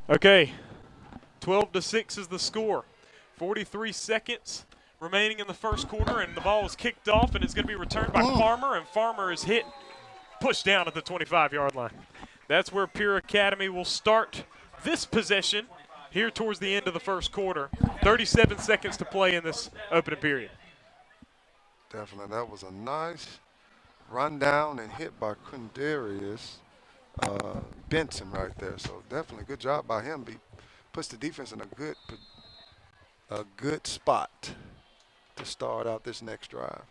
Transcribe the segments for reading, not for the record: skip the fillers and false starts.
Okay, 12-6 is the score. 43 seconds remaining in the first quarter, and the ball is kicked off, and it's going to be returned by Farmer, and Farmer is pushed down at the 25-yard line. That's where Pure Academy will start this possession here towards the end of the first quarter. 37 seconds to play in this opening period. Definitely, that was a nice run down and hit by Quindarius Benson right there. So definitely good job by him. He puts the defense in a good spot to start out this next drive.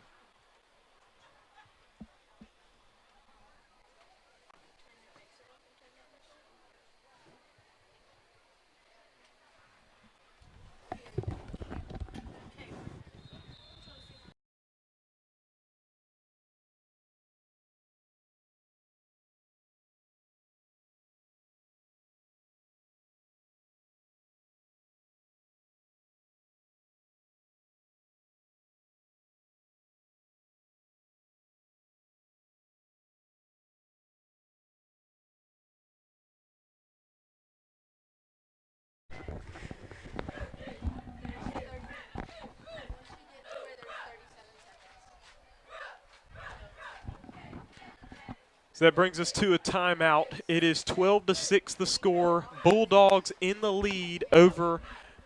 So that brings us to a timeout. It is 12-6 the score. Bulldogs in the lead over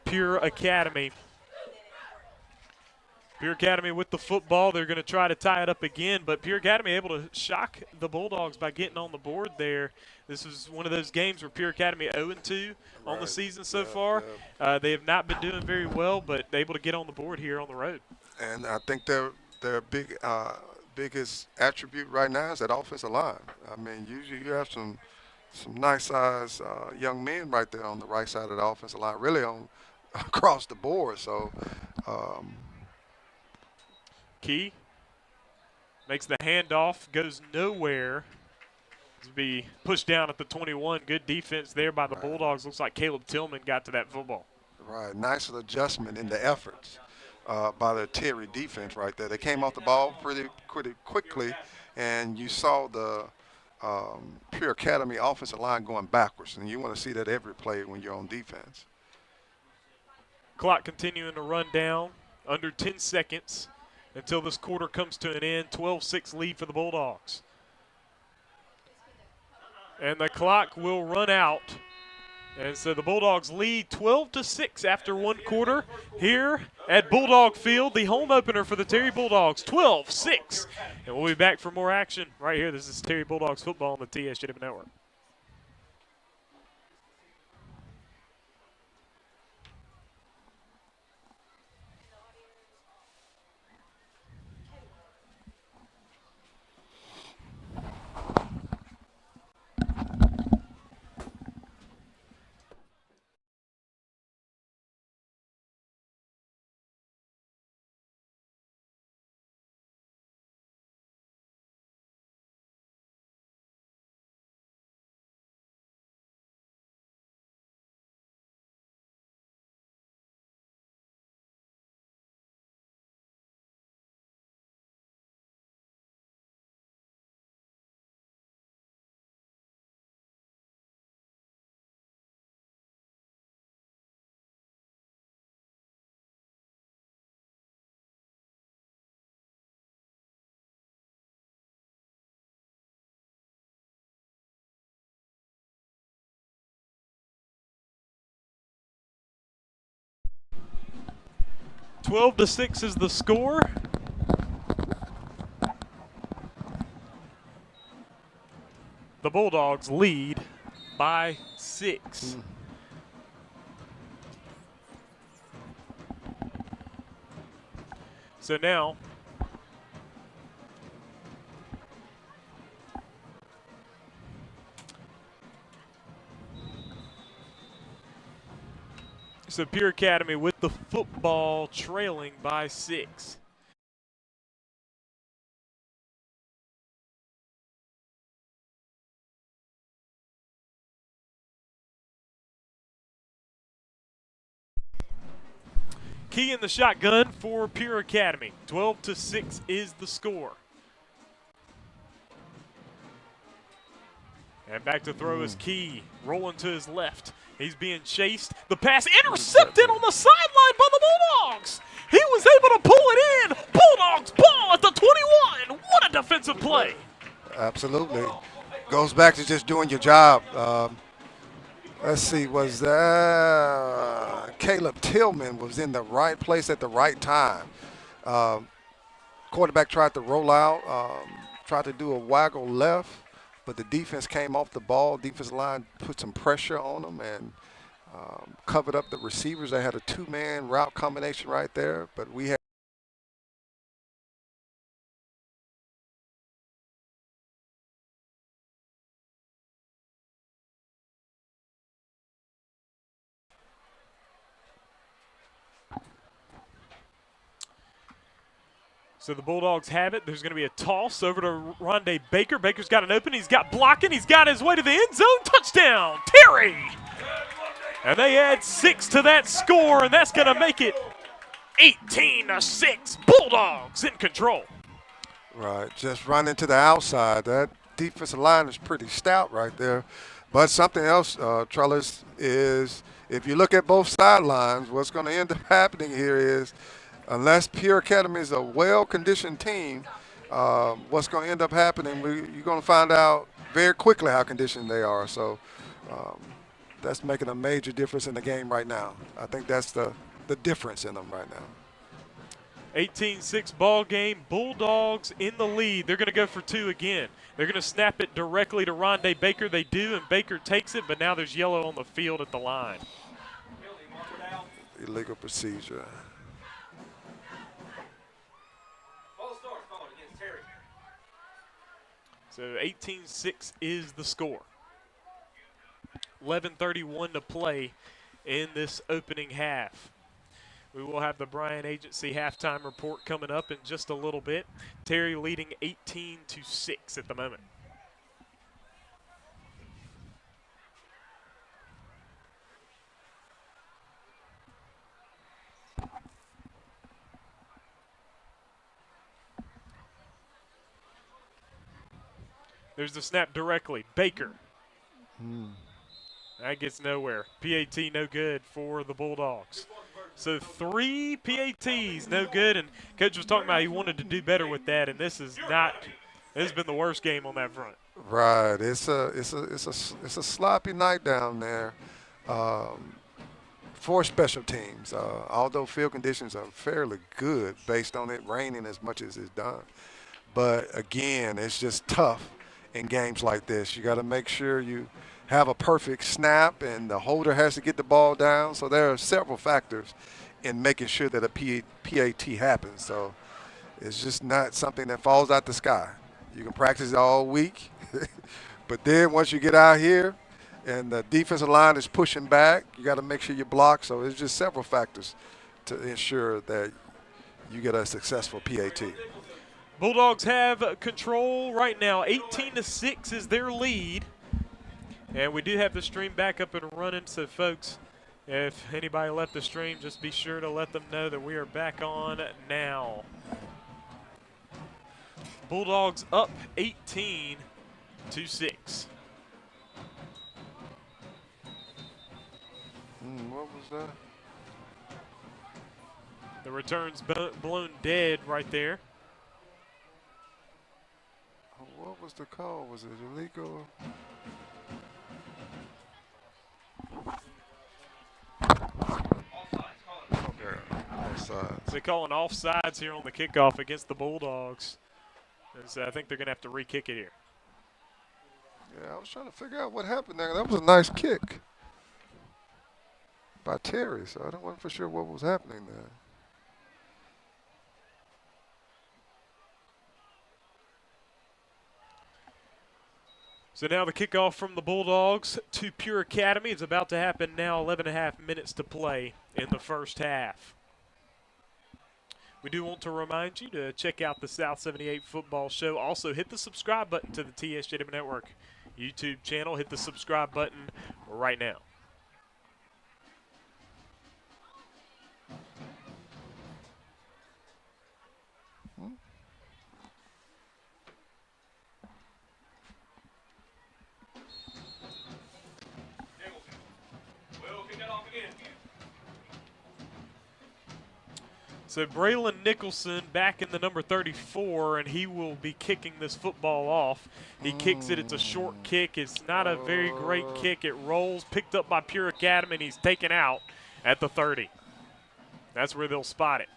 Pure Academy. Pure Academy with the football. They're going to try to tie it up again, but Pure Academy able to shock the Bulldogs by getting on the board there. This is one of those games where Pure Academy 0-2 on the season so far. They have not been doing very well, but able to get on the board here on the road. And I think their biggest attribute right now is that offensive line. I mean, usually you have some nice size young men right there on the right side of the offensive line, really on across the board. So Key makes the handoff, goes nowhere. To be pushed down at the 21. Good defense there by the Bulldogs. Looks like Caleb Tillman got to that football. Right, nice adjustment in the efforts by the Terry defense right there. They came off the ball pretty quickly, and you saw the Pure Academy offensive line going backwards, and you want to see that every play when you're on defense. Clock continuing to run down, under 10 seconds until this quarter comes to an end. 12-6 lead for the Bulldogs. And the clock will run out. And so the Bulldogs lead 12-6 after one quarter here at Bulldog Field, the home opener for the Terry Bulldogs, 12-6. And we'll be back for more action right here. This is Terry Bulldogs football on the TSJW Network. 12-6 is the score. The Bulldogs lead by 6. So now Pure Academy with the football trailing by 6. Key in the shotgun for Pure Academy. 12-6 is the score. And back to throw is Key, rolling to his left. He's being chased. The pass intercepted on the sideline by the Bulldogs. He was able to pull it in. Bulldogs ball at the 21. What a defensive play. Absolutely. Goes back to just doing your job. Let's see, was that Caleb Tillman was in the right place at the right time. Quarterback tried to roll out, tried to do a waggle left, but the defense came off the ball. Defensive line put some pressure on them and covered up the receivers. They had a two-man route combination right there, but we had So the Bulldogs have it. There's going to be a toss over to Rondé Baker. Baker's got an open. He's got blocking. He's got his way to the end zone. Touchdown, Terry! And they add 6 to that score, and that's going to make it 18-6. Bulldogs in control. right, just running to the outside. That defensive line is pretty stout right there. But something else, Trellis, is if you look at both sidelines, what's going to end up happening here is unless Pure Academy is a well-conditioned team, what's going to end up happening, you're going to find out very quickly how conditioned they are. So that's making a major difference in the game right now. I think that's the difference in them right now. 18-6 ball game. Bulldogs in the lead. They're going to go for 2 again. They're going to snap it directly to Rondé Baker. They do, and Baker takes it, but now there's yellow on the field at the line. Illegal procedure. So 18-6 is the score. 11:31 to play in this opening half. We will have the Bryan Agency halftime report coming up in just a little bit. Terry leading 18-6 at the moment. There's the snap directly. Baker. That gets nowhere. PAT no good for the Bulldogs. So 3 PATs no good, and Coach was talking about he wanted to do better with that, and this has been the worst game on that front. Right. It's a sloppy night down there for special teams. Although field conditions are fairly good based on it raining as much as it's done. But again, it's just tough in games like this. You got to make sure you have a perfect snap, and the holder has to get the ball down. So there are several factors in making sure that a PAT happens. So it's just not something that falls out the sky. You can practice it all week, but then once you get out here and the defensive line is pushing back, you got to make sure you block. So it's just several factors to ensure that you get a successful PAT. Bulldogs have control right now. 18-6 is their lead. And we do have the stream back up and running, so folks, if anybody left the stream, just be sure to let them know that we are back on now. Bulldogs up 18-6. What was that? The return's blown dead right there. What was the call? Was it illegal? Offsides. They call an offsides here on the kickoff against the Bulldogs. And so I think they're going to have to re-kick it here. Yeah, I was trying to figure out what happened there. That was a nice kick by Terry, so I wasn't for sure what was happening there. So now the kickoff from the Bulldogs to Pure Academy is about to happen now. 11.5 minutes to play in the first half. We do want to remind you to check out the South 78 Football Show. Also, hit the subscribe button to the TSJW Network YouTube channel. Hit the subscribe button right now. So Braylon Nicholson back in the number 34, and he will be kicking this football off. He kicks it. It's a short kick. It's not a very great kick. It rolls, picked up by Pure Academy, and he's taken out at the 30. That's where they'll spot it.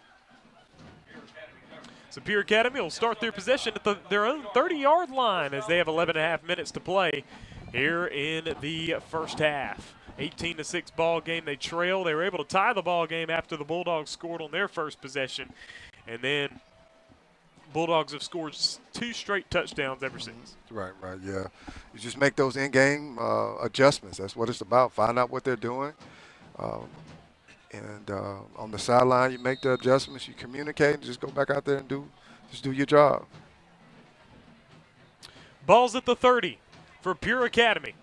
So Pure Academy will start their possession at their own 30-yard line as they have 11.5 minutes to play here in the first half. 18-6 ball game. They trail. They were able to tie the ball game after the Bulldogs scored on their first possession. And then Bulldogs have scored 2 straight touchdowns ever since. Right, yeah. You just make those in-game adjustments. That's what it's about. Find out what they're doing. And on the sideline, you make the adjustments. You communicate. And just go back out there and do your job. Ball's at the 30 for Pure Academy.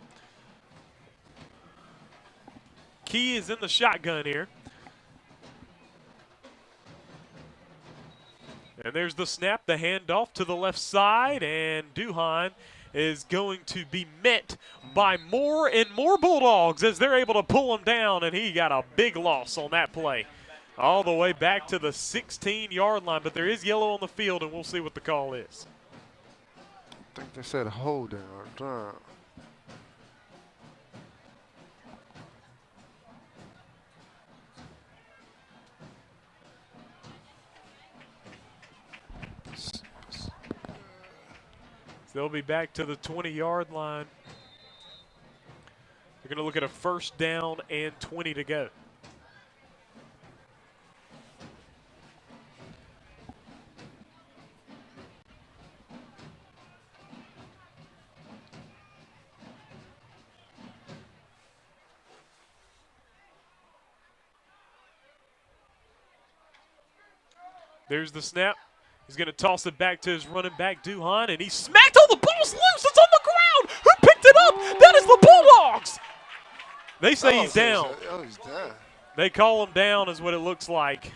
Key is in the shotgun here. And there's the snap, the handoff to the left side, and Duhan is going to be met by more and more Bulldogs as they're able to pull him down, and he got a big loss on that play. All the way back to the 16-yard line, but there is yellow on the field, and we'll see what the call is. I think they said holding or down. They'll be back to the 20-yard line. They're going to look at a first down and 20 to go. There's the snap. He's going to toss it back to his running back, Duhan, and he smacked. Oh, the ball's loose. It's on the ground. Who picked it up? That is the Bulldogs. They say he's down. He's down. They call him down is what it looks like.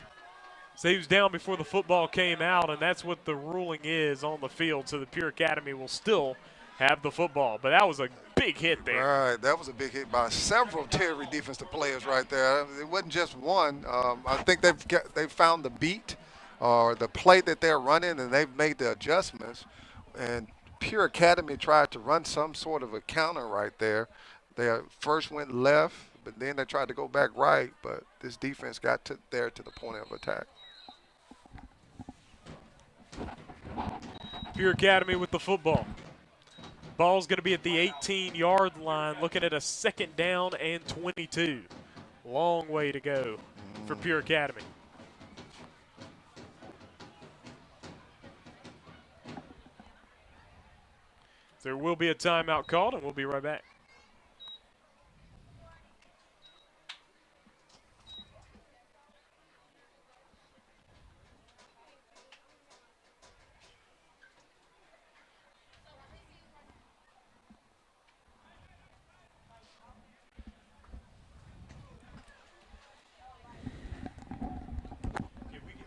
So he was down before the football came out, and that's what the ruling is on the field. So the Pure Academy will still have the football. But that was a big hit there. Right, that was a big hit by several Terry defensive players right there. It wasn't just one. I think they've found the beat or the play that they're running, and they've made the adjustments. And Pure Academy tried to run some sort of a counter right there. They first went left, but then they tried to go back right, but this defense got there to the point of attack. Pure Academy with the football. Ball's going to be at the 18-yard line, looking at a second down and 22. Long way to go for Pure Academy. There will be a timeout called, and we'll be right back.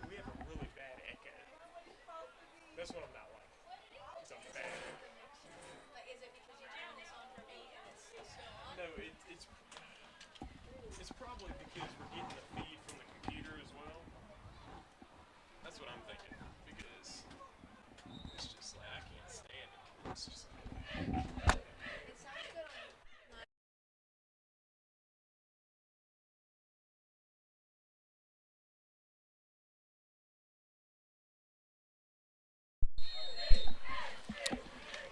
We have a really bad echo. That's what I'm not like. It's a bad echo. No, it's probably because we're getting the feed from the computer as well. That's what I'm thinking. Because it's just like I can't stand it. It's just like,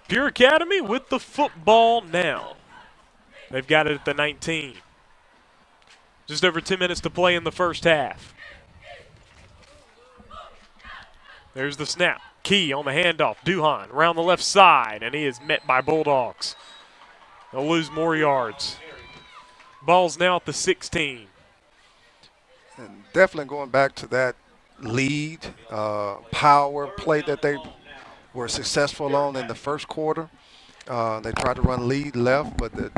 Pure Academy with the football now. They've got it at the 19. Just over 10 minutes to play in the first half. There's the snap. Key on the handoff. Duhan around the left side, and he is met by Bulldogs. They'll lose more yards. Ball's now at the 16. And definitely going back to that lead power play that they were successful on in the first quarter. They tried to run lead left, but the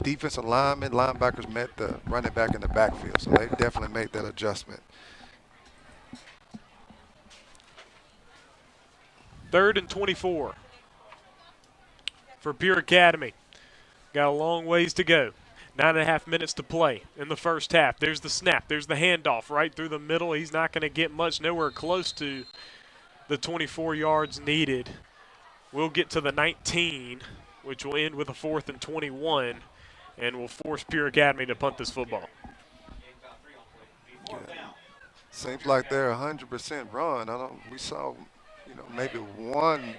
defensive linebackers met the running back in the backfield. So they definitely made that adjustment. 3rd and 24 for Pure Academy. Got a long ways to go. 9.5 minutes to play in the first half. There's the snap. There's the handoff right through the middle. He's not going to get much, nowhere close to the 24 yards needed. We'll get to the 19, which will end with a 4th and 21, and will force Pure Academy to punt this football. Yeah. Seems like they're 100% run. We saw, maybe one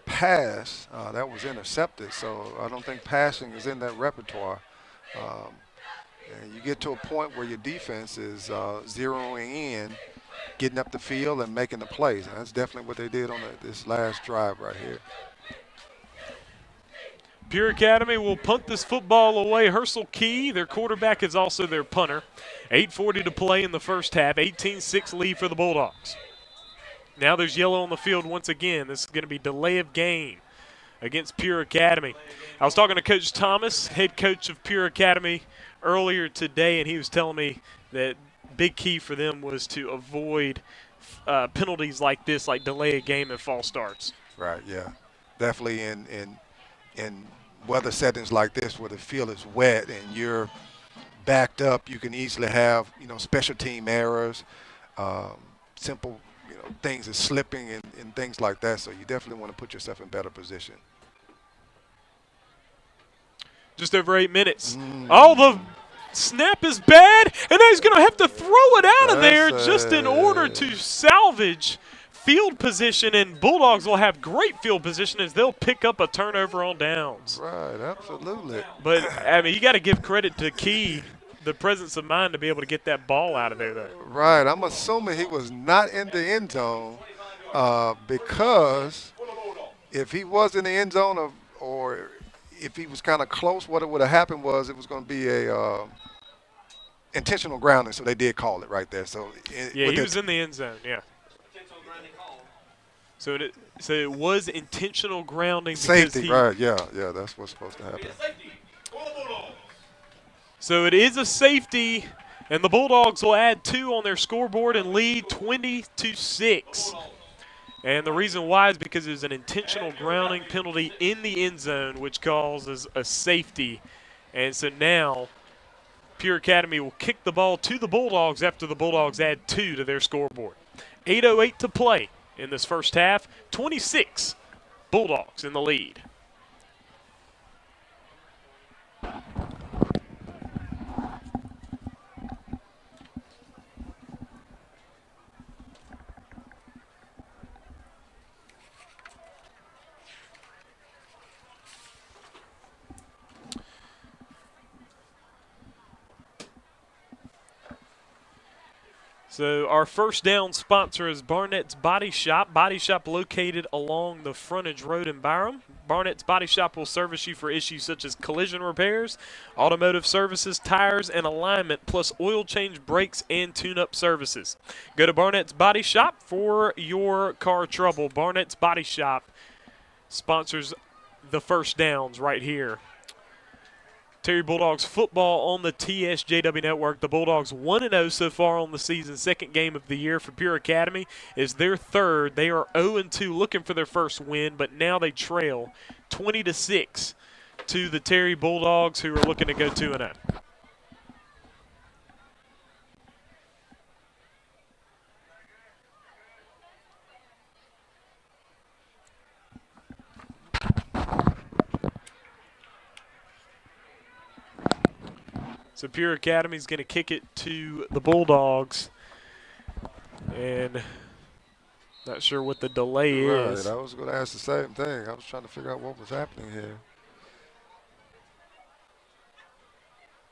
pass that was intercepted, so I don't think passing is in that repertoire. And you get to a point where your defense is zeroing in, getting up the field and making the plays. And that's definitely what they did on this last drive right here. Pure Academy will punt this football away. Herschel Key, their quarterback, is also their punter. 8:40 to play in the first half. 18-6 lead for the Bulldogs. Now there's yellow on the field once again. This is going to be delay of game against Pure Academy. I was talking to Coach Thomas, head coach of Pure Academy, earlier today, and he was telling me that big key for them was to avoid penalties like this, like delay a game and false starts. Right, yeah. Definitely in weather settings like this where the field is wet and you're backed up, you can easily have, special team errors, simple, things as slipping and things like that. So you definitely want to put yourself in better position. Just over 8 minutes. Oh, the snap is bad, and now he's going to have to throw it out of there just in order to salvage field position, and Bulldogs will have great field position as they'll pick up a turnover on downs. Right, absolutely. But, you got to give credit to Key, the presence of mind to be able to get that ball out of there, though. Right, I'm assuming he was not in the end zone because if he was in the end zone or if he was kind of close, what would have happened was it was going to be a intentional grounding, so they did call it right there. So he was in the end zone, yeah. So it was intentional grounding. Safety, right, yeah, that's what's supposed to happen. So it is a safety, and the Bulldogs will add 2 on their scoreboard and lead 20-6. And the reason why is because there's an intentional grounding penalty in the end zone, which causes a safety. And so now Pure Academy will kick the ball to the Bulldogs after the Bulldogs add 2 to their scoreboard. 8:08 to play in this first half. 26 Bulldogs in the lead. So our first down sponsor is Barnett's Body Shop. Body Shop located along the frontage road in Byram. Barnett's Body Shop will service you for issues such as collision repairs, automotive services, tires, and alignment, plus oil change, brakes, and tune-up services. Go to Barnett's Body Shop for your car trouble. Barnett's Body Shop sponsors the first downs right here. Terry Bulldogs football on the TSJW Network. The Bulldogs 1-0 so far on the season. Second game of the year for Pure Academy is their third. They are 0-2 looking for their first win, but now they trail 20-6 to the Terry Bulldogs, who are looking to go 2-0. So Pure Academy is going to kick it to the Bulldogs, and not sure what the delay is. Right, I was going to ask the same thing. I was trying to figure out what was happening here.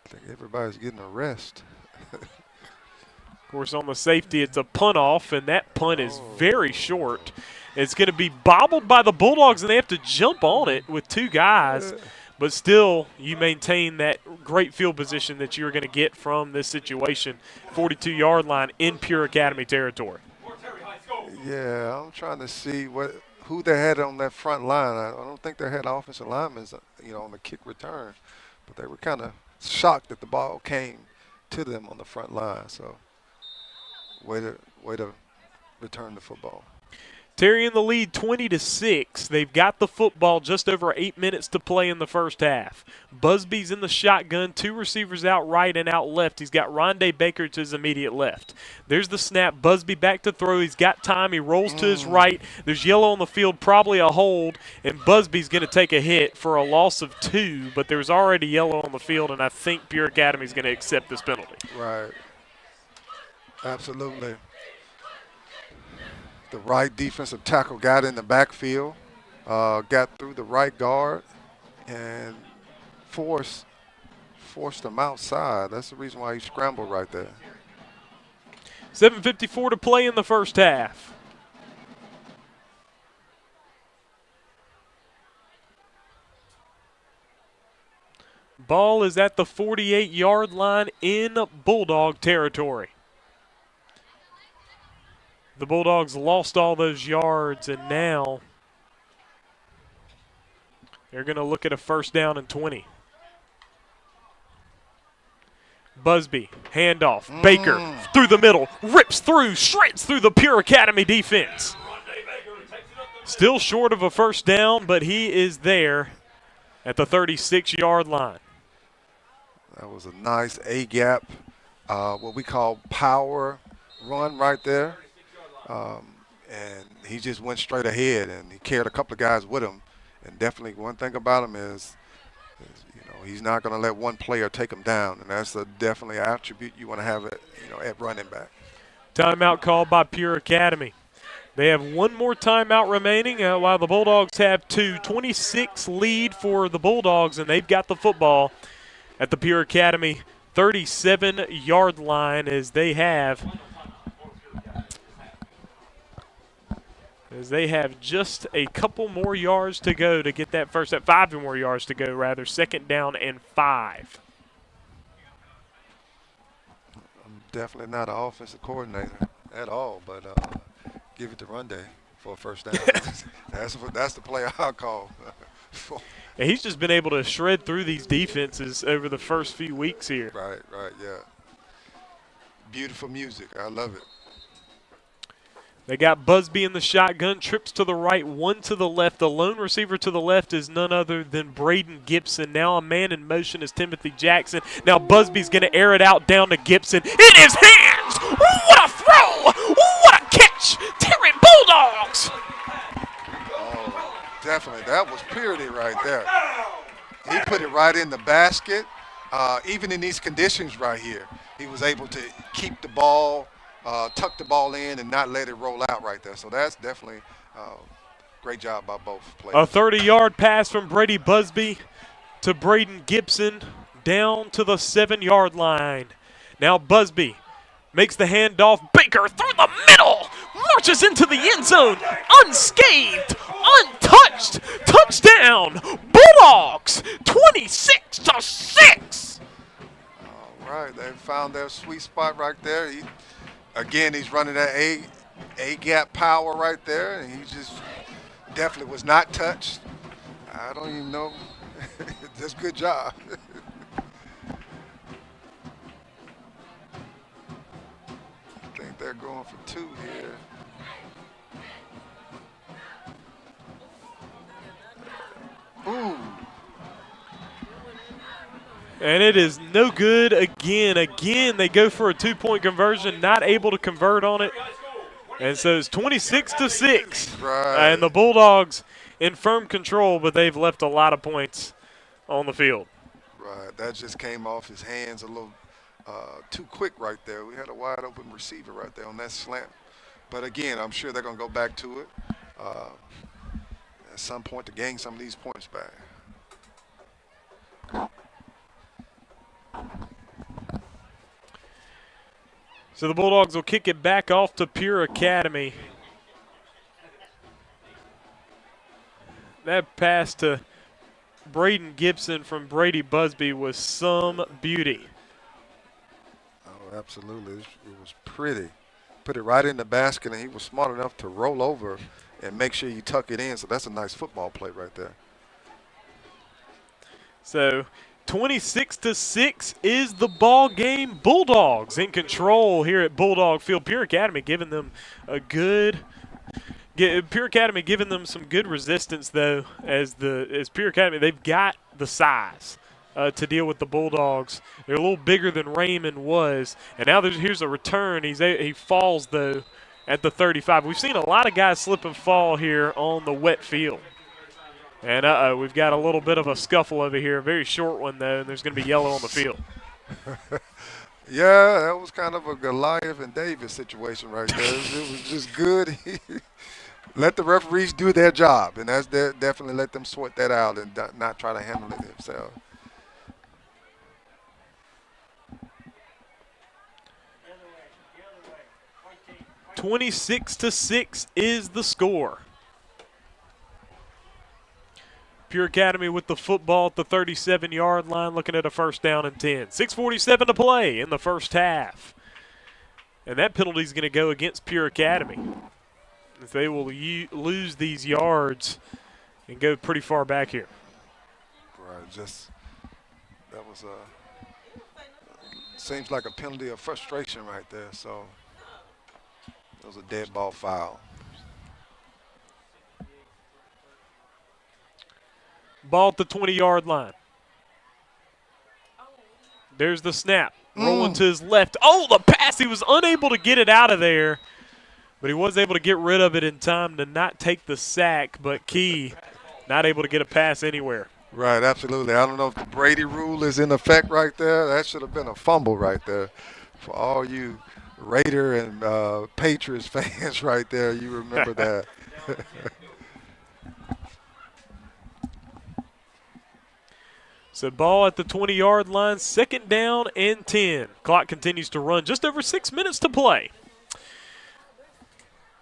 I think everybody's getting a rest. Of course, on the safety, it's a punt off, and that punt is very short. It's going to be bobbled by the Bulldogs, and they have to jump on it with 2 guys. But still, you maintain that great field position that you're going to get from this situation, 42-yard line in Pure Academy territory. Yeah, I'm trying to see who they had on that front line. I don't think they had offensive linemen, on the kick return. But they were kind of shocked that the ball came to them on the front line. So way to return the football. Terry in the lead 20-6. They've got the football, just over 8 minutes to play in the first half. Busby's in the shotgun, 2 receivers out right and out left. He's got Rondé Baker to his immediate left. There's the snap. Busby back to throw. He's got time. He rolls to his right. There's yellow on the field, probably a hold, and Busby's going to take a hit for a loss of 2, but there's already yellow on the field, and I think Pure Academy's going to accept this penalty. Right. Absolutely. The right defensive tackle got in the backfield, got through the right guard, and forced him outside. That's the reason why he scrambled right there. 7:54 to play in the first half. Ball is at the 48-yard line in Bulldog territory. The Bulldogs lost all those yards, and now they're going to look at a first down and 20. Busby, handoff, Baker through the middle, rips through, shreds through the Pure Academy defense. Still short of a first down, but he is there at the 36-yard line. That was a nice A-gap, what we call power run right there. And he just went straight ahead, and he carried a couple of guys with him. And definitely one thing about him is he's not going to let one player take him down, and that's definitely an attribute you want to have at running back. Timeout called by Pure Academy. They have one more timeout remaining while the Bulldogs have 2. 26 lead for the Bulldogs, and they've got the football at the Pure Academy 37-yard line as they have just a couple more yards to go to get that first, 5 more yards to go, rather. Second down and 5. I'm definitely not an offensive coordinator at all, but give it to Rondé for a first down. that's the play I'll call. And he's just been able to shred through these defenses over the first few weeks here. Right, yeah. Beautiful music. I love it. They got Busby in the shotgun, trips to the right, one to the left. The lone receiver to the left is none other than Braden Gibson. Now a man in motion is Timothy Jackson. Now Busby's going to air it out down to Gibson. In his hands! What a throw! What a catch! Terry Bulldogs! Oh, definitely. That was purity right there. He put it right in the basket. Even in these conditions right here, he was able to keep the ball, tuck the ball in, and not let it roll out right there. So that's definitely great job by both players. A 30-yard pass from Brady Busby to Braden Gibson down to the 7-yard line. Now Busby makes the handoff. Baker through the middle, marches into the end zone, unscathed, untouched. Touchdown, Bulldogs, 26-6. All right, they found their sweet spot right there. Again, he's running that A-gap power right there, and he just definitely was not touched. I don't even know. Just good job. I think they're going for 2 here. Ooh. And it is no good again. Again, they go for a 2-point conversion, not able to convert on it. And so it's 26-6. Right. And the Bulldogs in firm control, but they've left a lot of points on the field. Right. That just came off his hands a little too quick right there. We had a wide open receiver right there on that slant. But again, I'm sure they're going to go back to it at some point to gain some of these points back. So the Bulldogs will kick it back off to Pure Academy. That pass to Braden Gibson from Brady Busby was some beauty. Oh, absolutely. It was pretty. Put it right in the basket, and he was smart enough to roll over and make sure you tuck it in. So that's a nice football play right there. So 26-6 is the ball game. Bulldogs in control here at Bulldog Field. Pure Academy giving them a good Pure Academy giving them some good resistance, though, as Pure Academy, they've got the size to deal with the Bulldogs. They're a little bigger than Raymond was, and now here's a return. He falls, though, at the 35. We've seen a lot of guys slip and fall here on the wet field. And we've got a little bit of a scuffle over here, a very short one, though, and there's going to be yellow on the field. Yeah, that was kind of a Goliath and David situation right there. It was just good. Let the referees do their job, and that's definitely let them sort that out and not try to handle it themselves. – 26-6 is the score. Pure Academy with the football at the 37-yard line, looking at a first down and 10. 6:47 to play in the first half. And that penalty is going to go against Pure Academy. If they will lose these yards and go pretty far back here. Right, that was seems like a penalty of frustration right there. So it was a dead ball foul. Ball at the 20-yard line. There's the snap. Rolling to his left. Oh, the pass. He was unable to get it out of there, but he was able to get rid of it in time to not take the sack, but Key not able to get a pass anywhere. Right, absolutely. I don't know if the Brady rule is in effect right there. That should have been a fumble right there. For all you Raider and Patriots fans right there, you remember that. So ball at the 20-yard line, second down and 10. Clock continues to run, just over 6 minutes to play.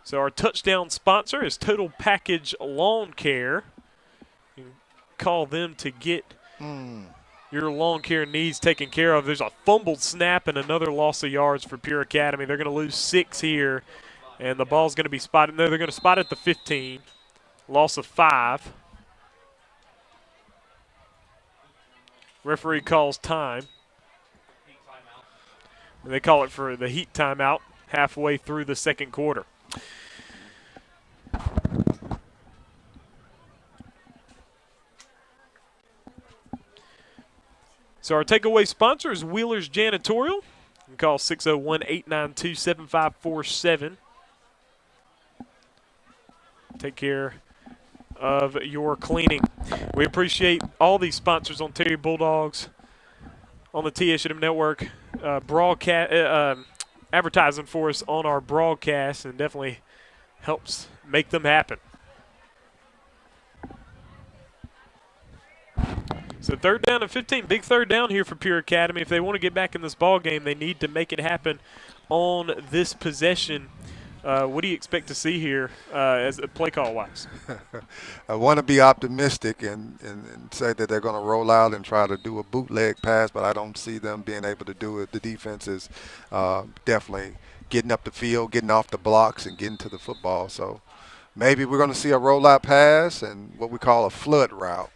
So our touchdown sponsor is Total Package Lawn Care. You can call them to get your lawn care needs taken care of. There's a fumbled snap and another loss of yards for Pure Academy. They're going to lose 6 here, and the ball's going to be spotted. No, they're going to spot at the 15. Loss of 5. Referee calls time. And they call it for the heat timeout halfway through the second quarter. So our takeaway sponsor is Wheeler's Janitorial. You can call 601-892-7547. Take care of your cleaning. We appreciate all these sponsors on Terry Bulldogs, on the TSJW Network, advertising for us on our broadcast, and definitely helps make them happen. So third down and 15, big third down here for Pure Academy. If they want to get back in this ball game, they need to make it happen on this possession. What do you expect to see here as a play call wise? I want to be optimistic and say that they're going to roll out and try to do a bootleg pass, but I don't see them being able to do it. The defense is definitely getting up the field, getting off the blocks, and getting to the football. So maybe we're going to see a rollout pass and what we call a flood route.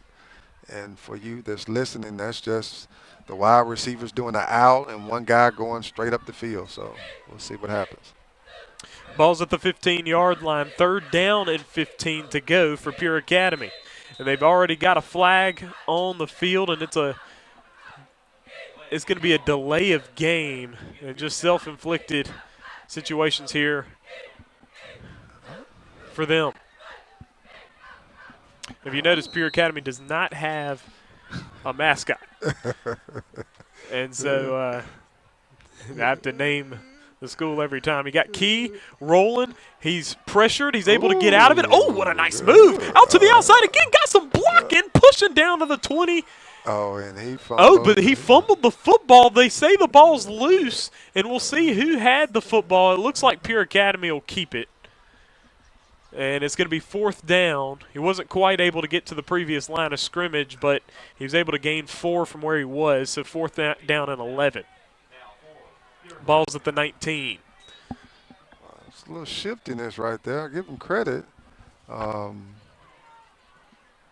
And for you that's listening, that's just the wide receivers doing an out and one guy going straight up the field. So we'll see what happens. Ball's at the 15-yard line. Third down and 15 to go for Pure Academy. And they've already got a flag on the field, and it's going to be a delay of game and just self-inflicted situations here for them. If you notice, Pure Academy does not have a mascot. And so I have to name the school every time. He got Key rolling. He's pressured. He's able to get out of it. Oh, what a nice move. Out to the outside again. Got some blocking. Pushing down to the 20. Oh, and he fumbled. Oh, but he fumbled the football. They say the ball's loose, and we'll see who had the football. It looks like Pure Academy will keep it. And it's going to be fourth down. He wasn't quite able to get to the previous line of scrimmage, but he was able to gain 4 from where he was, so fourth down and 11. Ball's at the 19. It's a little shiftiness right there. I give him credit.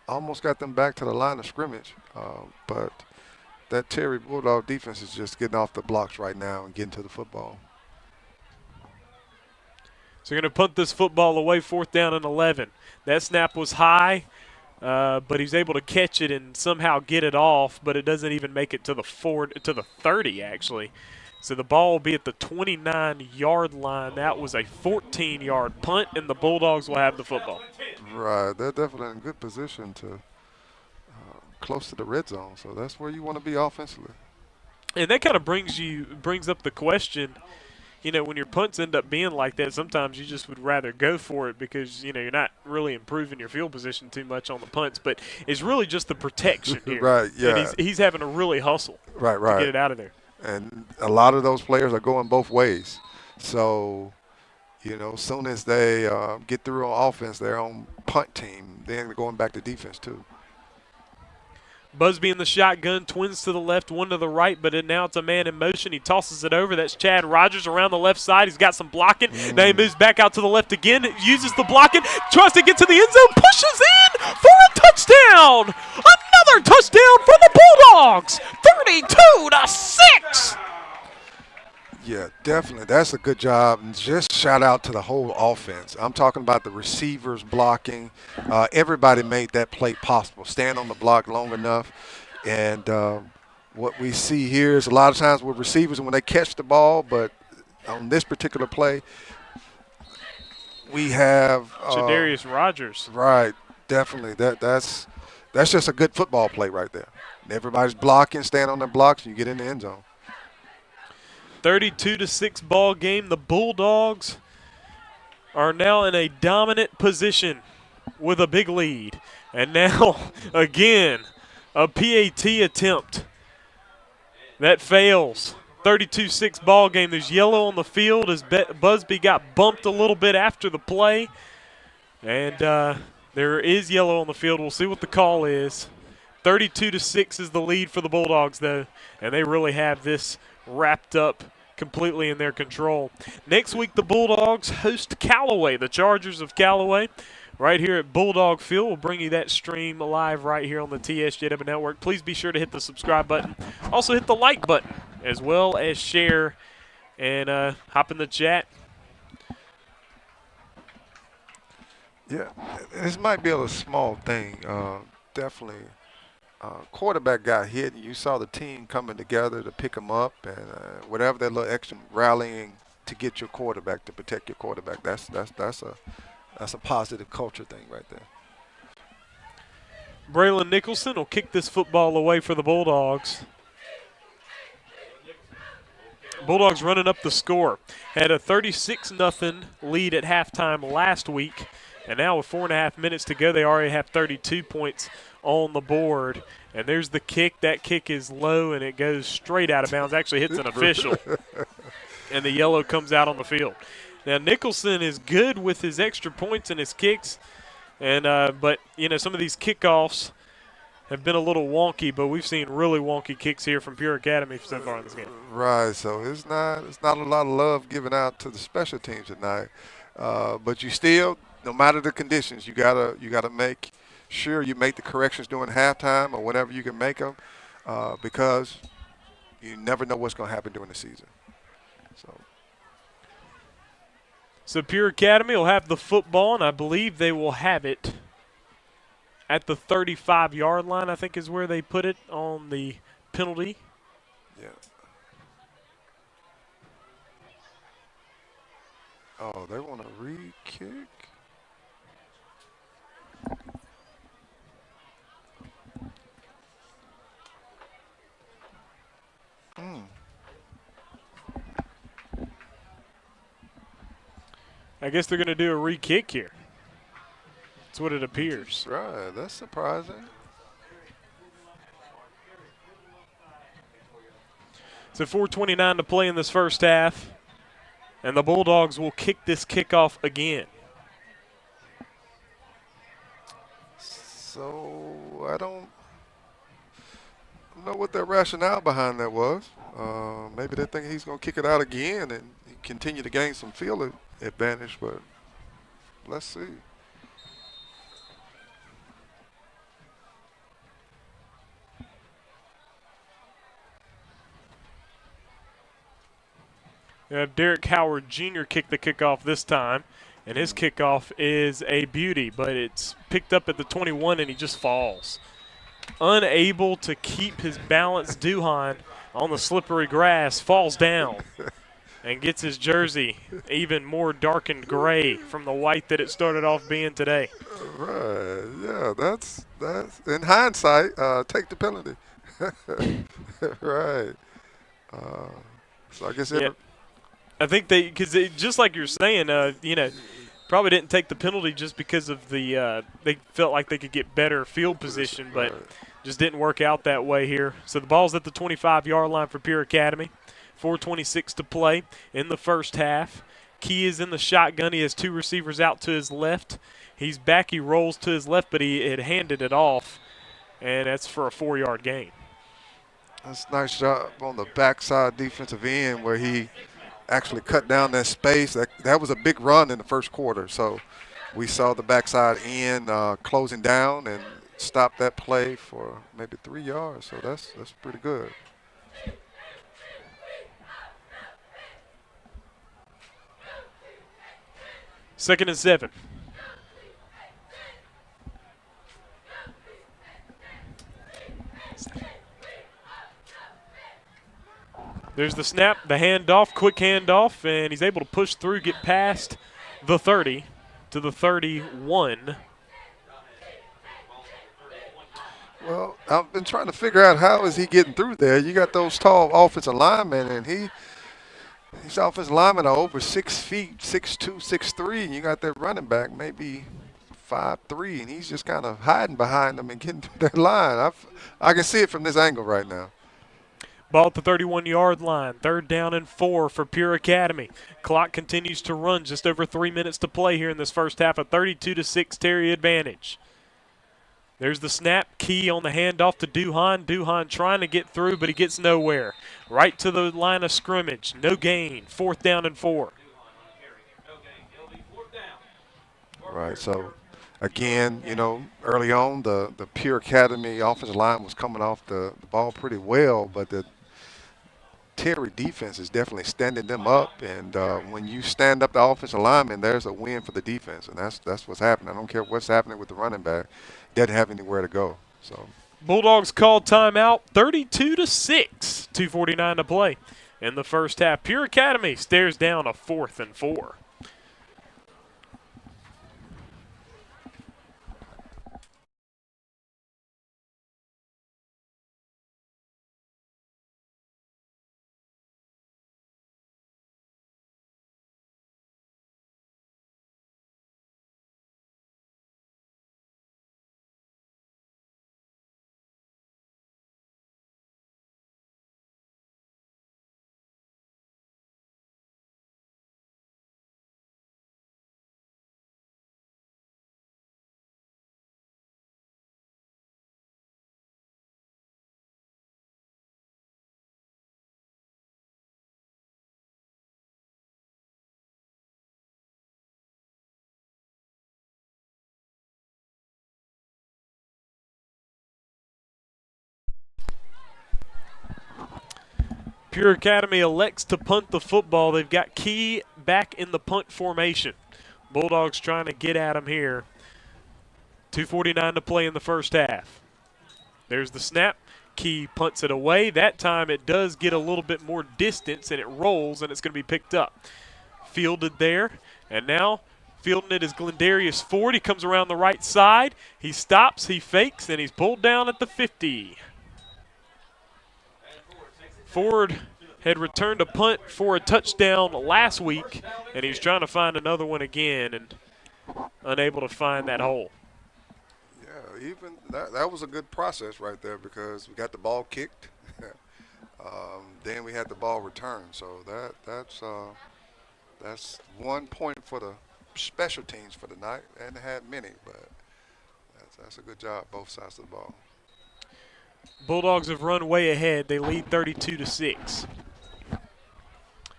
Almost got them back to the line of scrimmage, but that Terry Bulldog defense is just getting off the blocks right now and getting to the football. So you're going to punt this football away, 4th down and 11. That snap was high, but he's able to catch it and somehow get it off, but it doesn't even make it to the 30, actually. So the ball will be at the 29-yard line. That was a 14-yard punt, and the Bulldogs will have the football. Right, they're definitely in good position to close to the red zone, so that's where you want to be offensively. And that kind of brings up the question, when your punts end up being like that, sometimes you just would rather go for it because, you're not really improving your field position too much on the punts. But it's really just the protection here. Right, yeah. And he's having to really hustle right. to get it out of there. And a lot of those players are going both ways. So, as soon as they get through on offense, they're on punt team. Then they're going back to defense, too. Busby in the shotgun, twins to the left, one to the right, but now it's a man in motion. He tosses it over. That's Chad Rogers around the left side. He's got some blocking. Now he moves back out to the left again, uses the blocking, tries to get to the end zone, pushes in for a touchdown. Another touchdown for the Bulldogs, 32-6. Yeah, definitely. That's a good job. And just shout out to the whole offense. I'm talking about the receivers blocking. Everybody made that play possible. Stand on the block long enough. And what we see here is a lot of times with receivers when they catch the ball, but on this particular play, we have Shadarius Rogers. Right, definitely. That's just a good football play right there. Everybody's blocking, stand on their blocks, and you get in the end zone. 32-6 ball game. The Bulldogs are now in a dominant position with a big lead. And now, again, a PAT attempt that fails. 32-6 ball game. There's yellow on the field as Busby got bumped a little bit after the play. And there is yellow on the field. We'll see what the call is. 32-6 is the lead for the Bulldogs, though, and they really have this wrapped up completely in their control. Next week, the Bulldogs host Callaway, the Chargers of Callaway, right here at Bulldog Field. We'll bring you that stream live right here on the TSJW Network. Please be sure to hit the subscribe button. Also hit the like button, as well as share and hop in the chat. Yeah, this might be a small thing. Definitely. Quarterback got hit, and you saw the team coming together to pick him up, and whatever that little extra rallying to get your quarterback, to protect your quarterback. That's a positive culture thing right there. Braylon Nicholson will kick this football away for the Bulldogs. Bulldogs running up the score. Had a 36-0 lead at halftime last week, and now with 4.5 minutes to go, they already have 32 points on the board. And there's the kick. That kick is low, and it goes straight out of bounds. Actually hits an official, and the yellow comes out on the field. Now, Nicholson is good with his extra points and his kicks, and but, some of these kickoffs have been a little wonky, but we've seen really wonky kicks here from Pure Academy so far in this game. Right, so it's not a lot of love given out to the special teams tonight. But you still, no matter the conditions, you gotta make sure you make the corrections during halftime or whenever you can make them, because you never know what's going to happen during the season. So Pure Academy will have the football, and I believe they will have it at the 35-yard line, I think is where they put it on the penalty. Yeah. Oh, they want a re-kick? I guess they're going to do a re-kick here. That's what it appears. Right, that's surprising. So 4:29 to play in this first half, and the Bulldogs will kick this kickoff again. So I don't know what their rationale behind that was. Maybe they think he's going to kick it out again and continue to gain some field advantage, but let's see. We have Derek Howard Jr. kick the kickoff this time, and his kickoff is a beauty, but it's picked up at the 21 and he just falls. Unable to keep his balance, Duhan on the slippery grass falls down and gets his jersey even more darkened gray from the white that it started off being today. Right. Yeah, that's in hindsight, take the penalty. Right. So I guess I think because just like you're saying, probably didn't take the penalty just because of the they felt like they could get better field position, but just didn't work out that way here. So the ball's at the 25-yard line for Pure Academy. 4:26 to play in the first half. Key is in the shotgun. He has two receivers out to his left. He's back. He rolls to his left, but he had handed it off, and that's for a 4-yard gain. That's a nice job on the backside defensive end where he actually cut down that space. That was a big run in the first quarter. So we saw the backside end closing down and stopped that play for maybe 3 yards. So that's pretty good. Second and 7. There's the snap, the handoff, quick handoff, and he's able to push through, get past the 30 to the 31. Well, I've been trying to figure out how is he getting through there. You got those tall offensive linemen, and these offensive linemen are over 6 feet, 6'2", 6'3", and you got that running back maybe 5'3", and he's just kind of hiding behind them and getting through that line. I can see it from this angle right now. Ball at the 31-yard line. 3rd down and 4 for Pure Academy. Clock continues to run. Just over 3 minutes to play here in this first half. A 32-6 Terry advantage. There's the snap. Key on the handoff to Duhan. Duhan trying to get through, but he gets nowhere. Right to the line of scrimmage. No gain. 4th down and 4. Right, so again, early on the Pure Academy offensive line was coming off the ball pretty well, but the Terry defense is definitely standing them up, and when you stand up the offensive lineman, there's a win for the defense, and that's what's happening. I don't care what's happening with the running back. Doesn't have anywhere to go. So Bulldogs called timeout, 32-6, 2:49 to play in the first half. Pure Academy stares down a 4th and 4. Pure Academy elects to punt the football. They've got Key back in the punt formation. Bulldogs trying to get at him here. 2:49 to play in the first half. There's the snap. Key punts it away. That time it does get a little bit more distance, and it rolls, and it's going to be picked up. Fielded there, and now fielding it is Glendarius Ford. He comes around the right side. He stops, he fakes, and he's pulled down at the 50. Ford had returned a punt for a touchdown last week, and he's trying to find another one again and unable to find that hole. Yeah, even that was a good process right there because we got the ball kicked. Then we had the ball returned. So that's 1 point for the special teams for the night, and they had many, but that's a good job, both sides of the ball. Bulldogs have run way ahead. They lead 32-6.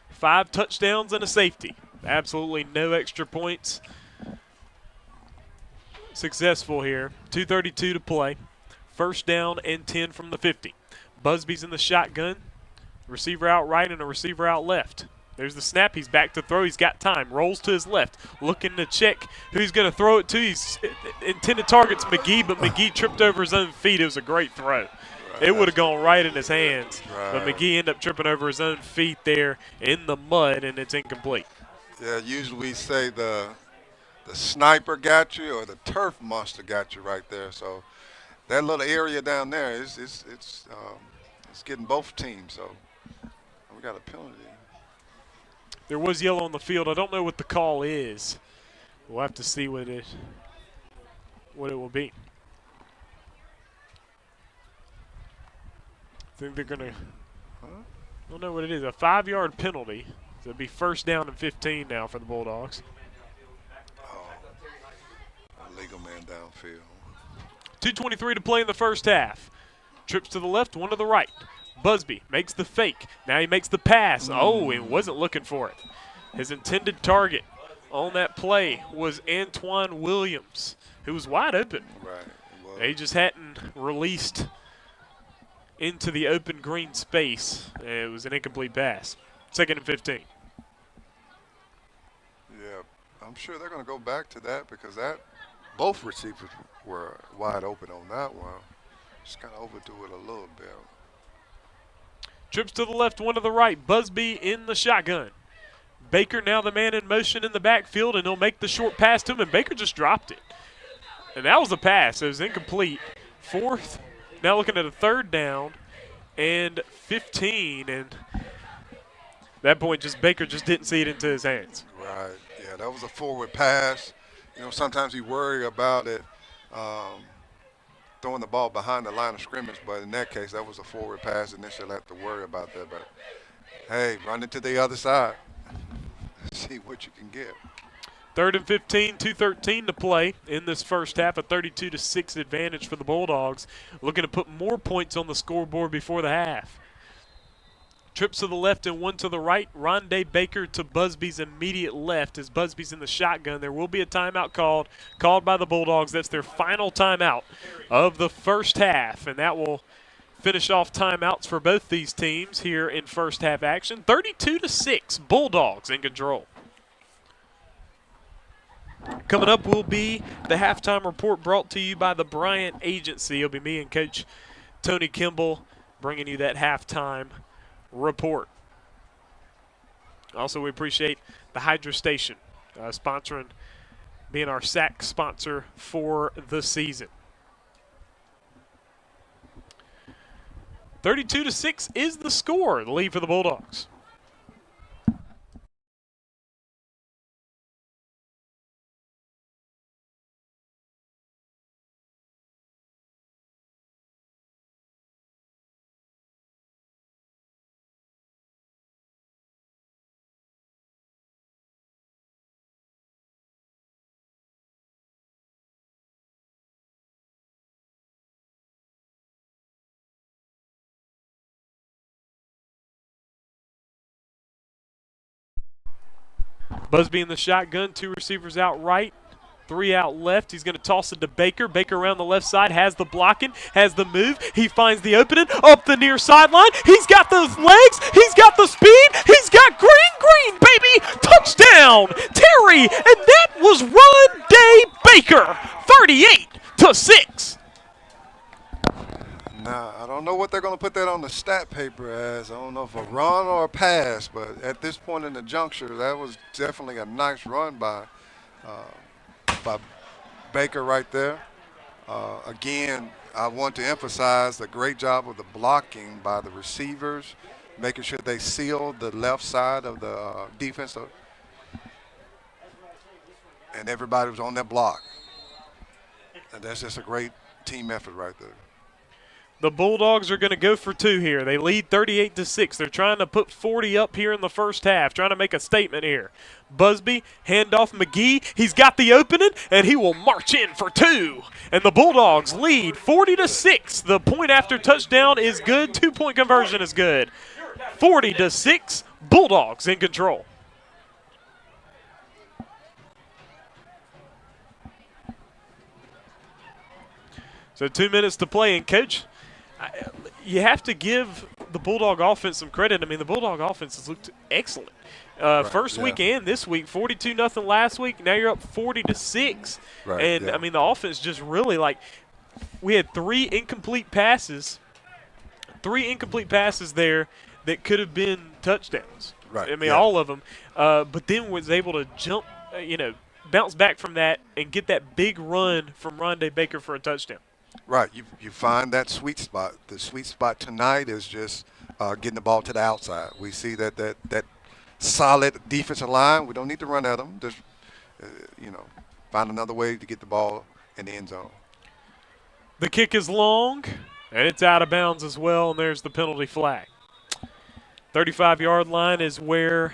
5 touchdowns and a safety. Absolutely no extra points. Successful here. 2:32 to play. 1st down and 10 from the 50. Busby's in the shotgun. Receiver out right and a receiver out left. There's the snap. He's back to throw. He's got time. Rolls to his left. Looking to check who he's going to throw it to. He's intended target's McGee, but McGee tripped over his own feet. It was a great throw. It would have gone right in his hands, but McGee ended up tripping over his own feet there in the mud, and it's incomplete. Yeah, usually we say the sniper got you or the turf monster got you right there. So that little area down there it's getting both teams. So we got a penalty. There was yellow on the field. I don't know what the call is. We'll have to see what it will be. I think they're gonna. I don't know what it is. A 5-yard penalty. So it'll be first down and 15 now for the Bulldogs. Legal man downfield. 2:23 to play in the first half. Trips to the left, one to the right. Busby makes the fake. Now he makes the pass. Oh, he wasn't looking for it. His intended target on that play was Antoine Williams, who was wide open. Right. He just hadn't released into the open green space. It was an incomplete pass. 2nd and 15. Yeah, I'm sure they're going to go back to that because both receivers were wide open on that one. Just kind of overdo it a little bit. Trips to the left, one to the right. Busby in the shotgun. Baker now the man in motion in the backfield, and he'll make the short pass to him, and Baker just dropped it. And that was a pass. It was incomplete. 4th, now looking at a 3rd down and 15, and at that point Baker just didn't see it into his hands. Right, yeah, that was a forward pass. You know, sometimes you worry about it throwing the ball behind the line of scrimmage, but in that case, that was a forward pass, and they should have to worry about that. But, hey, run it to the other side. See what you can get. 3rd and 15, 2:13 to play in this first half, a 32-6 advantage for the Bulldogs, looking to put more points on the scoreboard before the half. Trips to the left and one to the right. Rondé Baker to Busby's immediate left as Busby's in the shotgun. There will be a timeout called by the Bulldogs. That's their final timeout of the first half, and that will finish off timeouts for both these teams here in first half action. 32-6, Bulldogs in control. Coming up will be the halftime report brought to you by the Bryant Agency. It'll be me and Coach Tony Kimball bringing you that halftime report. Also, we appreciate the Hydra Station sponsoring, being our SAC sponsor for the season. 32-6 is the score, the lead for the Bulldogs. Busby in the shotgun, 2 receivers out right, 3 out left. He's going to toss it to Baker. Baker around the left side, has the blocking, has the move. He finds the opening up the near sideline. He's got those legs. He's got the speed. He's got green, baby. Touchdown, Terry. And that was Rondé Baker, 38-6. Now, I don't know what they're going to put that on the stat paper as. I don't know if a run or a pass, but at this point in the juncture, that was definitely a nice run by Baker right there. Again, I want to emphasize the great job of the blocking by the receivers, making sure they sealed the left side of the defense, and everybody was on that block. And that's just a great team effort right there. The Bulldogs are going to go for 2 here. They lead 38-6. They're trying to put 40 up here in the first half, trying to make a statement here. Busby, handoff McGee. He's got the opening, and he will march in for 2. And the Bulldogs lead 40-6. The point after touchdown is good. 2-point conversion is good. 40-6, Bulldogs in control. So 2 minutes to play, and Coach, you have to give the Bulldog offense some credit. I mean, the Bulldog offense has looked excellent. First week and this week, 42-0 last week. Now you're up 40-6. Right, And, yeah. I mean, the offense just really, like, we had three incomplete passes there that could have been touchdowns. Right, I mean, yeah. all of them. But then was able to jump, bounce back from that and get that big run from Rondé Baker for a touchdown. Right, you find that sweet spot. The sweet spot tonight is just getting the ball to the outside. We see that solid defensive line. We don't need to run at them. Just find another way to get the ball in the end zone. The kick is long, and it's out of bounds as well, and there's the penalty flag. 35-yard line is where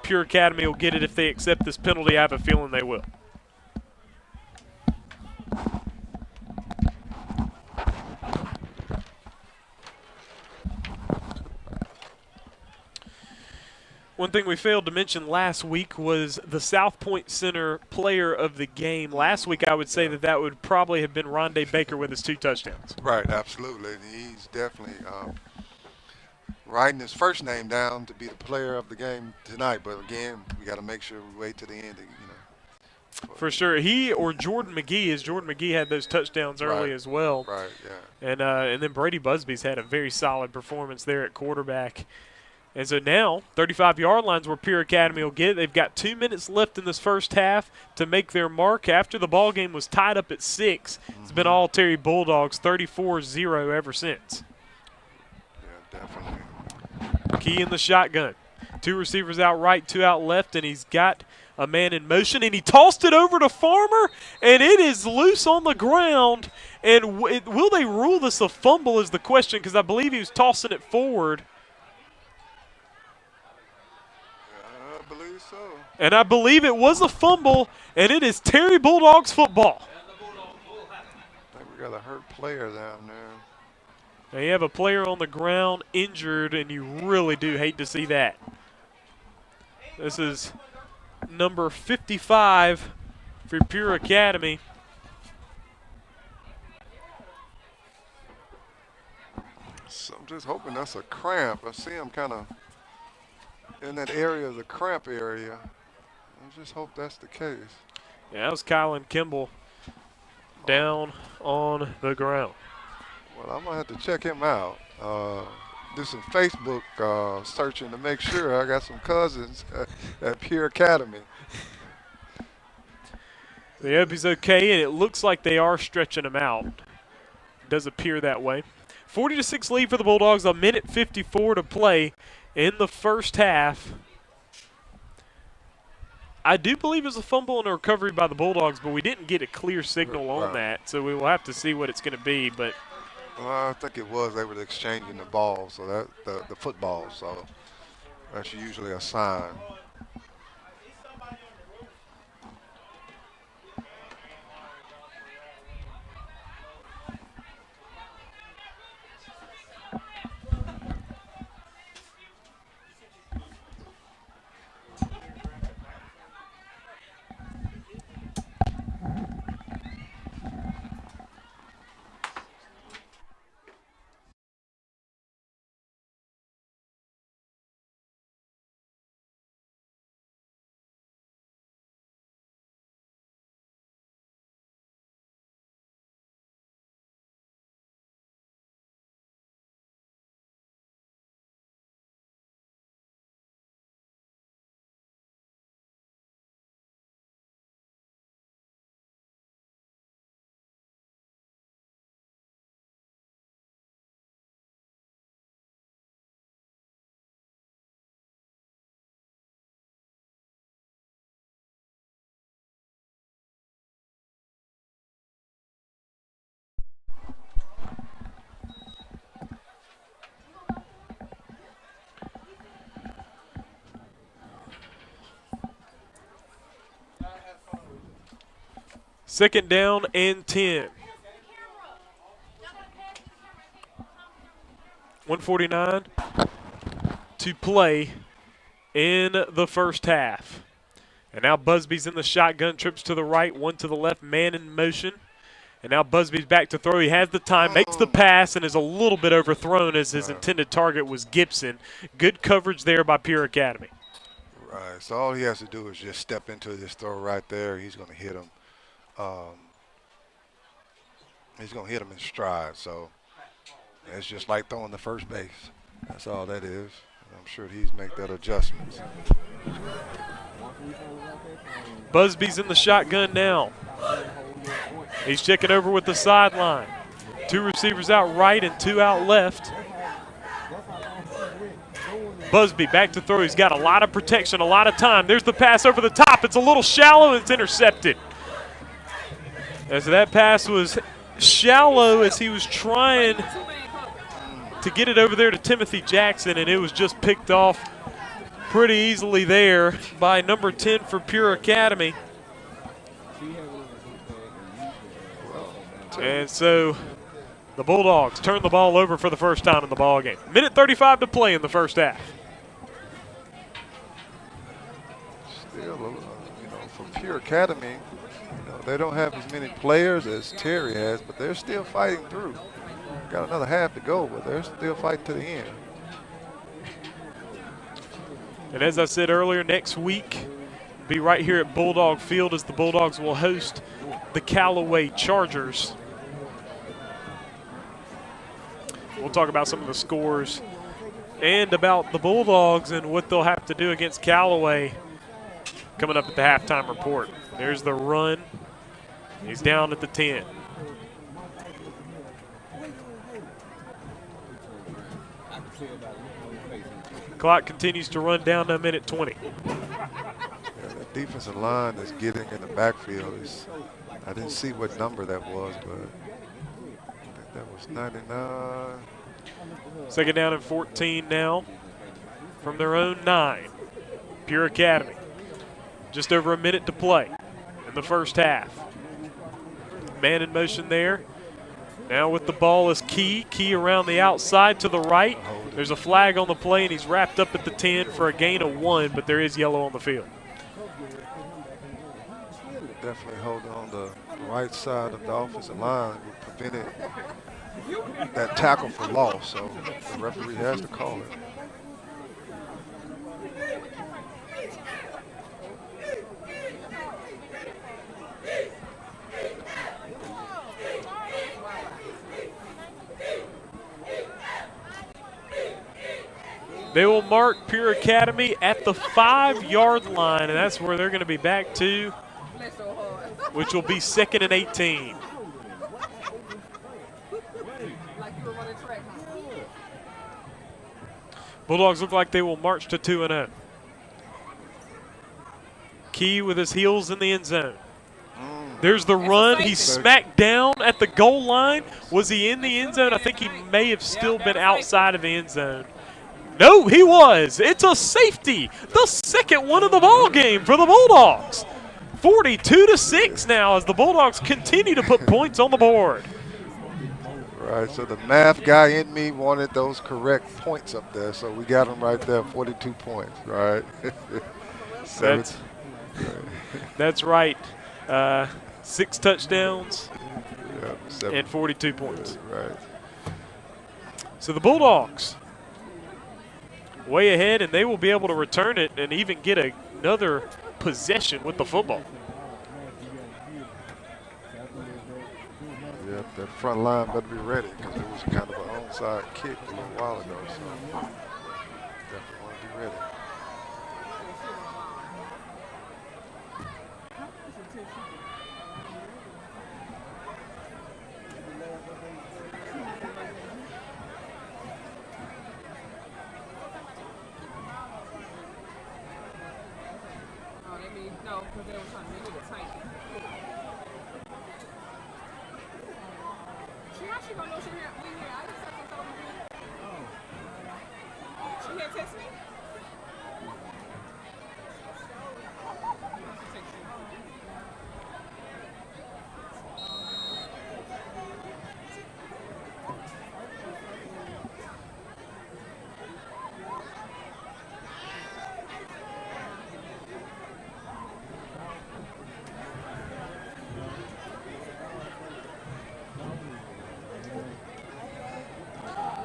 Pure Academy will get it if they accept this penalty. I have a feeling they will. One thing we failed to mention last week was the South Point Center player of the game. Last week I would say that would probably have been Rondé Baker with his 2 touchdowns. Right, absolutely. He's definitely writing his first name down to be the player of the game tonight. But, again, we got to make sure we wait to the end. For sure. He or Jordan McGee, as Jordan McGee had those touchdowns early as well. Right, yeah. And then Brady Busby's had a very solid performance there at quarterback. And so now, 35-yard lines where Pure Academy will get it. They've got 2 minutes left in this first half to make their mark. After the ball game was tied up at 6, it's been all Terry Bulldogs, 34-0 ever since. Yeah, definitely. Key in the shotgun. 2 receivers out right, 2 out left, and he's got a man in motion. And he tossed it over to Farmer, and it is loose on the ground. And will they rule this a fumble is the question, because I believe he was tossing it forward. I believe so. And I believe it was a fumble, and it is Terry Bulldogs football. I think we got a hurt player down there. Now you have a player on the ground injured, and you really do hate to see that. This is number 55 for Pure Academy. So I'm just hoping that's a cramp. I see him kind of in that area, the cramp area. I just hope that's the case. Yeah, that was Kylan Kimball down on the ground. Well, I'm going to have to check him out. Do some Facebook searching to make sure. I got some cousins at Pure Academy. The hope he's okay, and it looks like they are stretching him out. Does appear that way. 40-6 lead for the Bulldogs, a minute 54 to play in the first half. I do believe it was a fumble and a recovery by the Bulldogs, but we didn't get a clear signal on that, so we will have to see what it's going to be. But I think it was. They were exchanging the ball, so that the football, so that's usually a sign. second down and 10. 1:49 to play in the first half. And now Busby's in the shotgun, trips to the right, one to the left, man in motion. And now Busby's back to throw. He has the time, makes the pass, and is a little bit overthrown as his intended target was Gibson. Good coverage there by Pure Academy. Right. So all he has to do is just step into this throw right there. He's going to hit him. He's going to hit him in stride. So it's just like throwing the first base. That's all that is. I'm sure he's make that adjustment. Busby's in the shotgun now. He's checking over with the sideline. 2 receivers out right and 2 out left. Busby back to throw. He's got a lot of protection, a lot of time. There's the pass over the top. It's a little shallow. It's intercepted. As that pass was shallow as he was trying to get it over there to Timothy Jackson, and it was just picked off pretty easily there by number 10 for Pure Academy. And so the Bulldogs turn the ball over for the first time in the ball game. Minute 35 to play in the first half. Still, for Pure Academy, they don't have as many players as Terry has, but they're still fighting through. Got another half to go, but they're still fighting to the end. And as I said earlier, next week, be right here at Bulldog Field as the Bulldogs will host the Callaway Chargers. We'll talk about some of the scores and about the Bulldogs and what they'll have to do against Callaway coming up at the halftime report. There's the run. He's down at the 10. Clock continues to run down to a minute 20. Yeah, that defensive line is getting in the backfield. I didn't see what number that was, but I think that was 99. Second down and 14 now from their own 9. Pure Academy. Just over a minute to play in the first half. Man in motion there. Now with the ball is Key. Key around the outside to the right. There's a flag on the play, and he's wrapped up at the 10 for a gain of 1, but there is yellow on the field. Definitely holding on the right side of the offensive line would prevent that tackle for loss, so the referee has to call it. They will mark Pure Academy at the 5-yard line, and that's where they're going to be back to, which will be 2nd and 18. Bulldogs look like they will march to 2-0. Key with his heels in the end zone. There's the run. He's smacked down at the goal line. Was he in the end zone? I think he may have still been outside of the end zone. No, he was. It's a safety. The second one of the ball game for the Bulldogs. 42-6 now as the Bulldogs continue to put points on the board. Right, so the math guy in me wanted those correct points up there, so we got them right there, 42 points, right? That's right. 6 touchdowns yeah, and 42 points. Right. So the Bulldogs way ahead, and they will be able to return it and even get another possession with the football. Yep, that front line better be ready because it was kind of an onside kick a little while ago, so definitely want to be ready.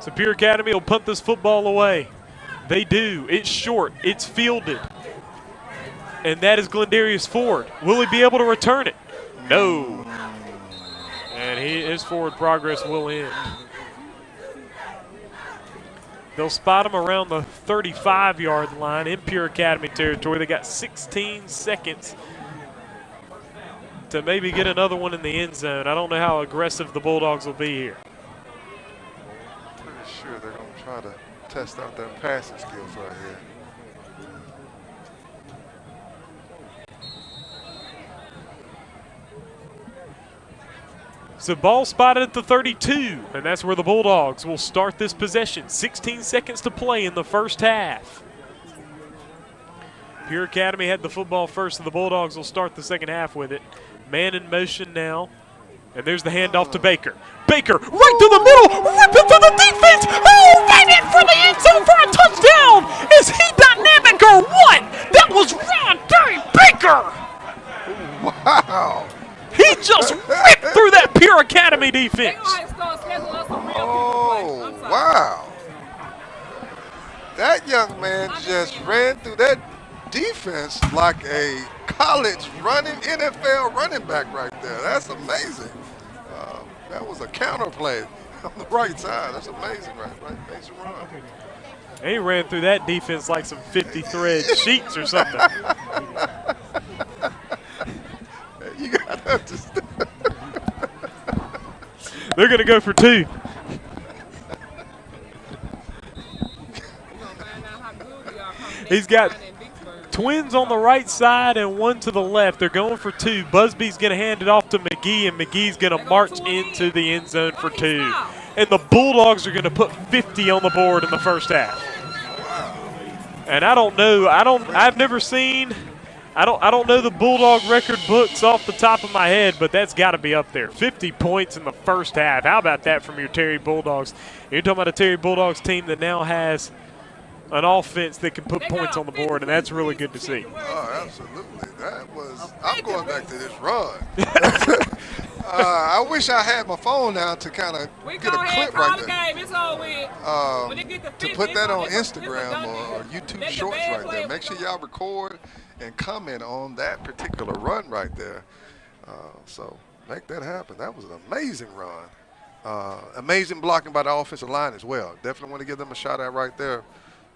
Superior Academy will punt this football away. They do. It's short. It's fielded. And that is Glendarius Ford. Will he be able to return it? No. And his forward progress will end. They'll spot him around the 35-yard line in Pure Academy territory. They got 16 seconds to maybe get another one in the end zone. I don't know how aggressive the Bulldogs will be here. Pretty sure they're going to try to test out their passing skills right here. So ball spotted at the 32, and that's where the Bulldogs will start this possession. 16 seconds to play in the first half. Pure Academy had the football first, so the Bulldogs will start the second half with it. Man in motion now, and there's the handoff to Baker. Baker, right through the middle, rip it through the defense. Oh, right in for the end zone for a touchdown. Is he dynamic or what? That was Ron Terry Baker. Wow. He just ripped through that Pure Academy defense. Oh, wow. That young man just ran through that defense like a college NFL running back right there. That's amazing. That was a counter play on the right side. That's amazing, right? Amazing run. And he ran through that defense like some 50-thread sheets or something. You got to understand. They're going to go for two. He's got twins on the right side and one to the left. They're going for two. Busby's going to hand it off to McGee, and McGee's going to march into the end zone for two. And the Bulldogs are going to put 50 on the board in the first half. And I don't know. I've never seen. I don't know the Bulldog record books off the top of my head, but that's got to be up there. 50 points in the first half. How about that from your Terry Bulldogs? You're talking about a Terry Bulldogs team that now has an offense that can put points on the board, and that's really good to see. Oh, absolutely. That was – I'm going back to this run. I wish I had my phone now to kind of get a clip right there. To put that on Instagram or YouTube Shorts right there. Make sure y'all record and comment on that particular run right there. So make that happen. That was an amazing run. Amazing blocking by the offensive line as well. Definitely want to give them a shout out right there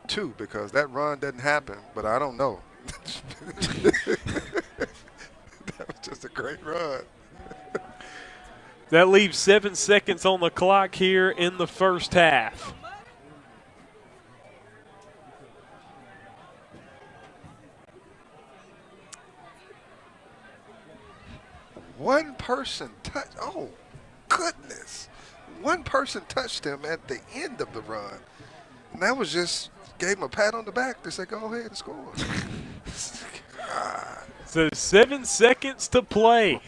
too, because that run doesn't happen, but I don't know. That was just a great run. That leaves 7 seconds on the clock here in the first half. One person touched. Oh, goodness. One person touched him at the end of the run. And that was just gave him a pat on the back to say, go ahead and score. So 7 seconds to play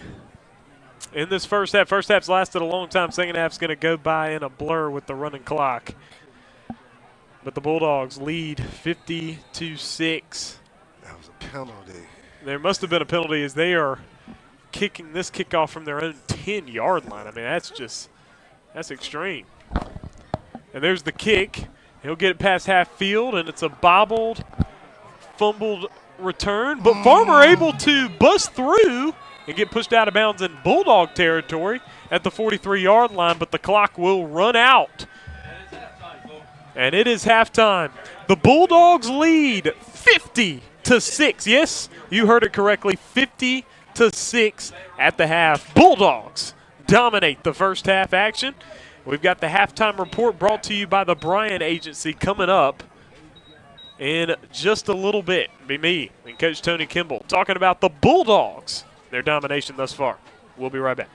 in this first half. First half's lasted a long time. Second half's going to go by in a blur with the running clock. But the Bulldogs lead 50-6. That was a penalty. There must have been a penalty as they are kicking this kickoff from their own 10-yard line. I mean, that's extreme. And there's the kick. He'll get it past half field, and it's a bobbled, fumbled return. But Farmer able to bust through and get pushed out of bounds in Bulldog territory at the 43-yard line, but the clock will run out. And it is halftime. The Bulldogs lead 50-6. Yes, you heard it correctly, 50-6 at the half. Bulldogs dominate the first half action. We've got the halftime report brought to you by the Bryan Agency coming up in just a little bit. Be me and Coach Tony Kimball talking about the Bulldogs, their domination thus far. We'll be right back.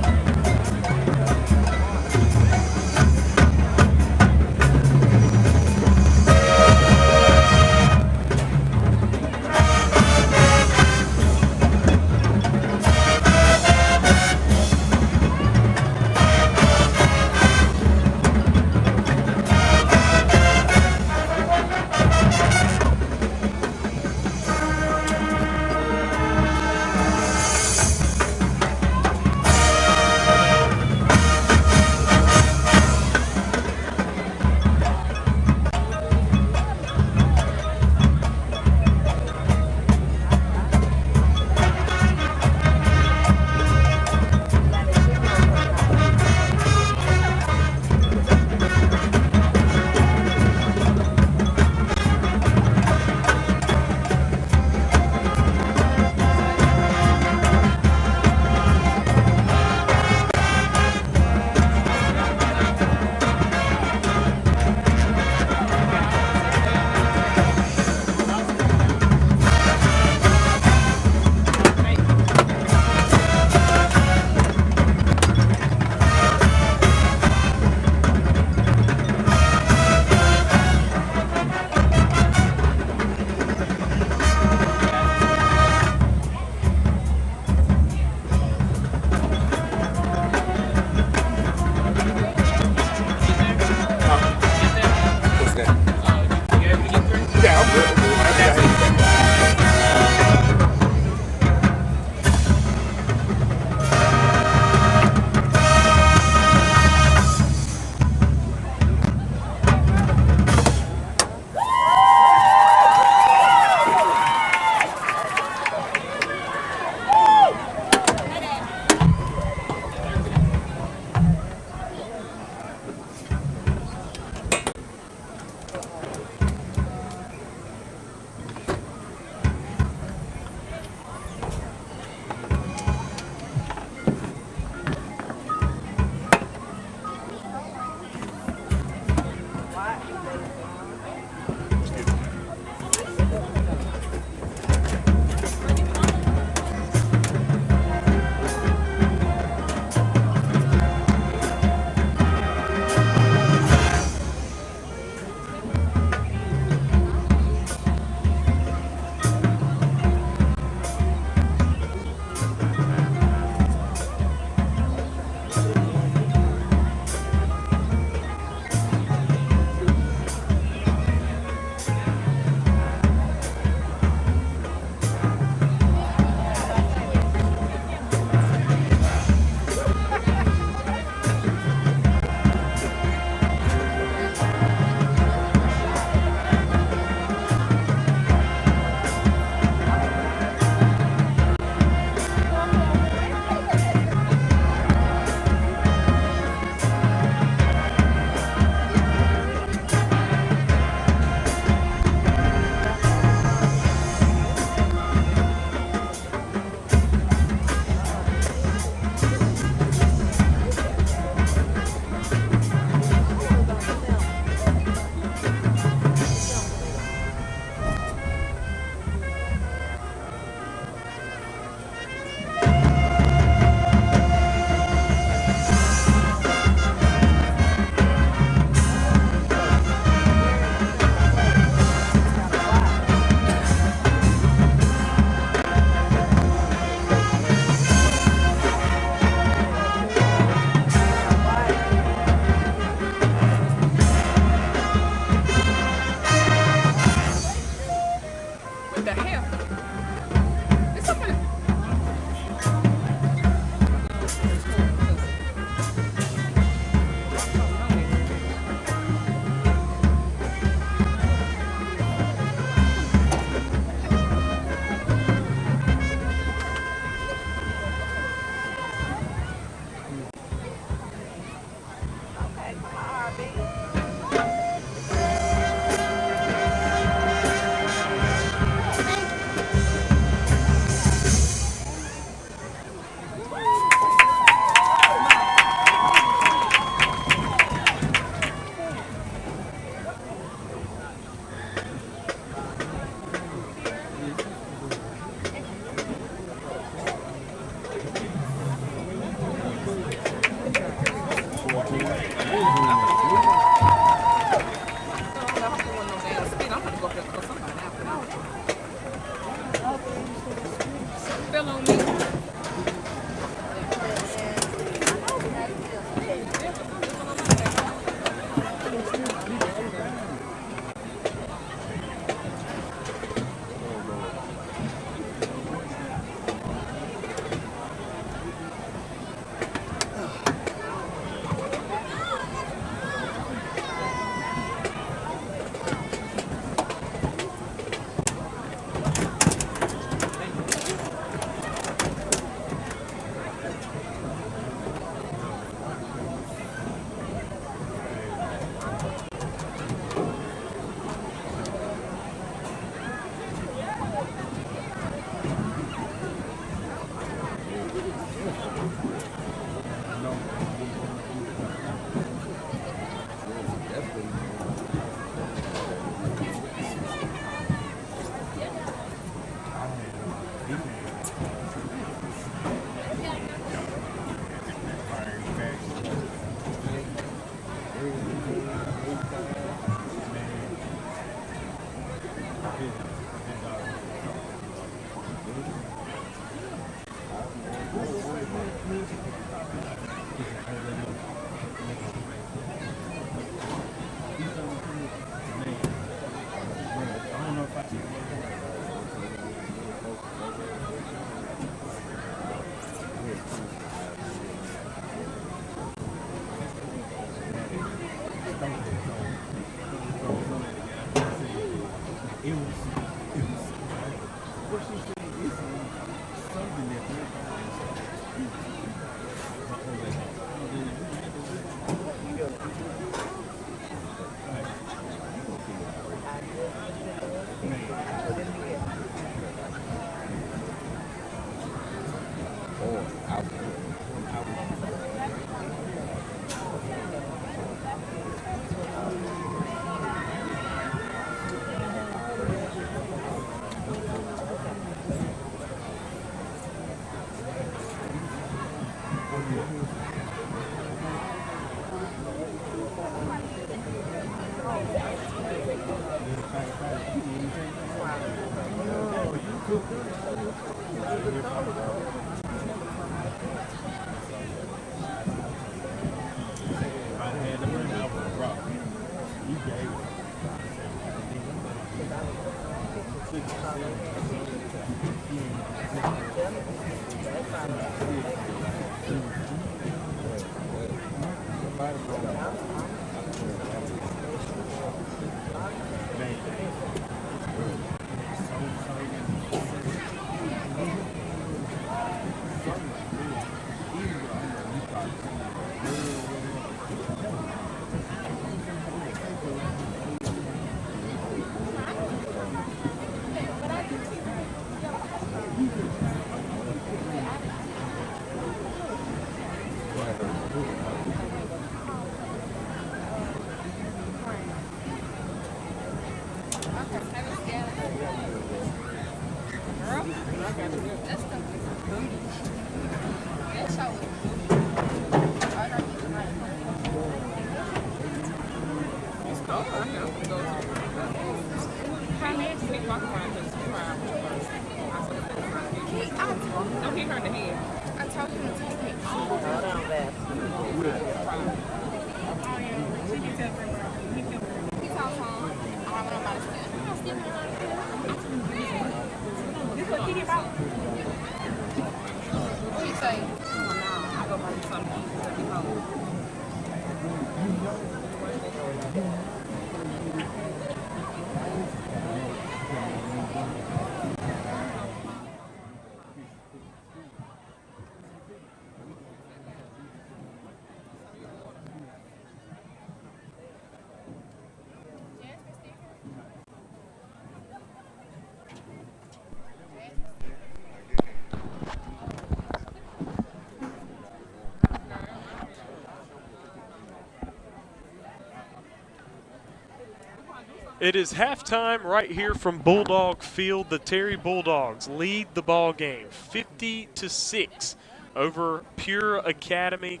It is halftime right here from Bulldog Field. The Terry Bulldogs lead the ball game 50-6 over Pure Academy.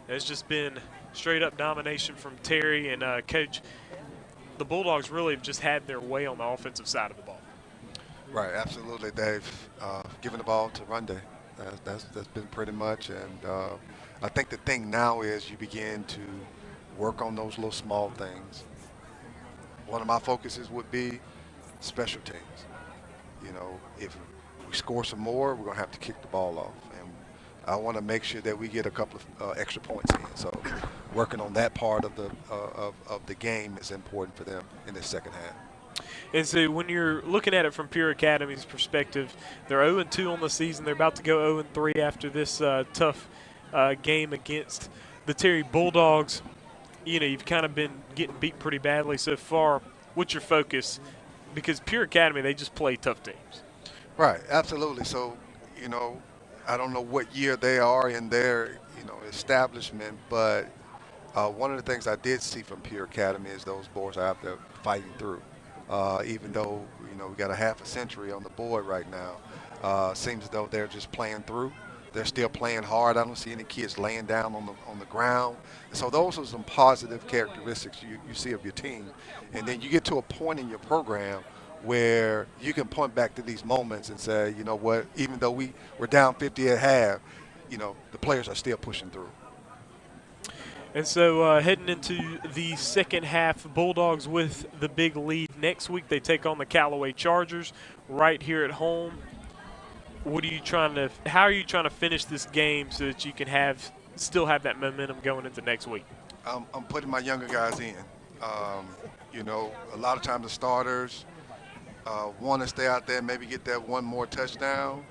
It's just been straight up domination from Terry and Coach. The Bulldogs really have just had their way on the offensive side of the ball. Right, absolutely. They've given the ball to Runde. That's been pretty much. And I think the thing now is you begin to work on those little small things. One of my focuses would be special teams. You know, if we score some more, we're going to have to kick the ball off. And I want to make sure that we get a couple of extra points in. So working on that part of the game is important for them in the second half. And so when you're looking at it from Pure Academy's perspective, they're 0-2 on the season. They're about to go 0-3 after this tough game against the Terry Bulldogs. You know, you've kind of been getting beat pretty badly so far. What's your focus? Because Pure Academy, they just play tough teams. Right, absolutely. So, you know, I don't know what year they are in their, establishment, but one of the things I did see from Pure Academy is those boys are out there fighting through. Even though, we got a half a century on the board right now, seems as though they're just playing through. They're still playing hard. I don't see any kids laying down on the ground. And so those are some positive characteristics you see of your team. And then you get to a point in your program where you can point back to these moments and say, you know what, even though we're down 50 at half, the players are still pushing through. And so heading into the second half, Bulldogs with the big lead. Next week they take on the Callaway Chargers right here at home. How are you trying to finish this game so that you can still have that momentum going into next week? I'm putting my younger guys in. A lot of times the starters want to stay out there and maybe get that one more touchdown,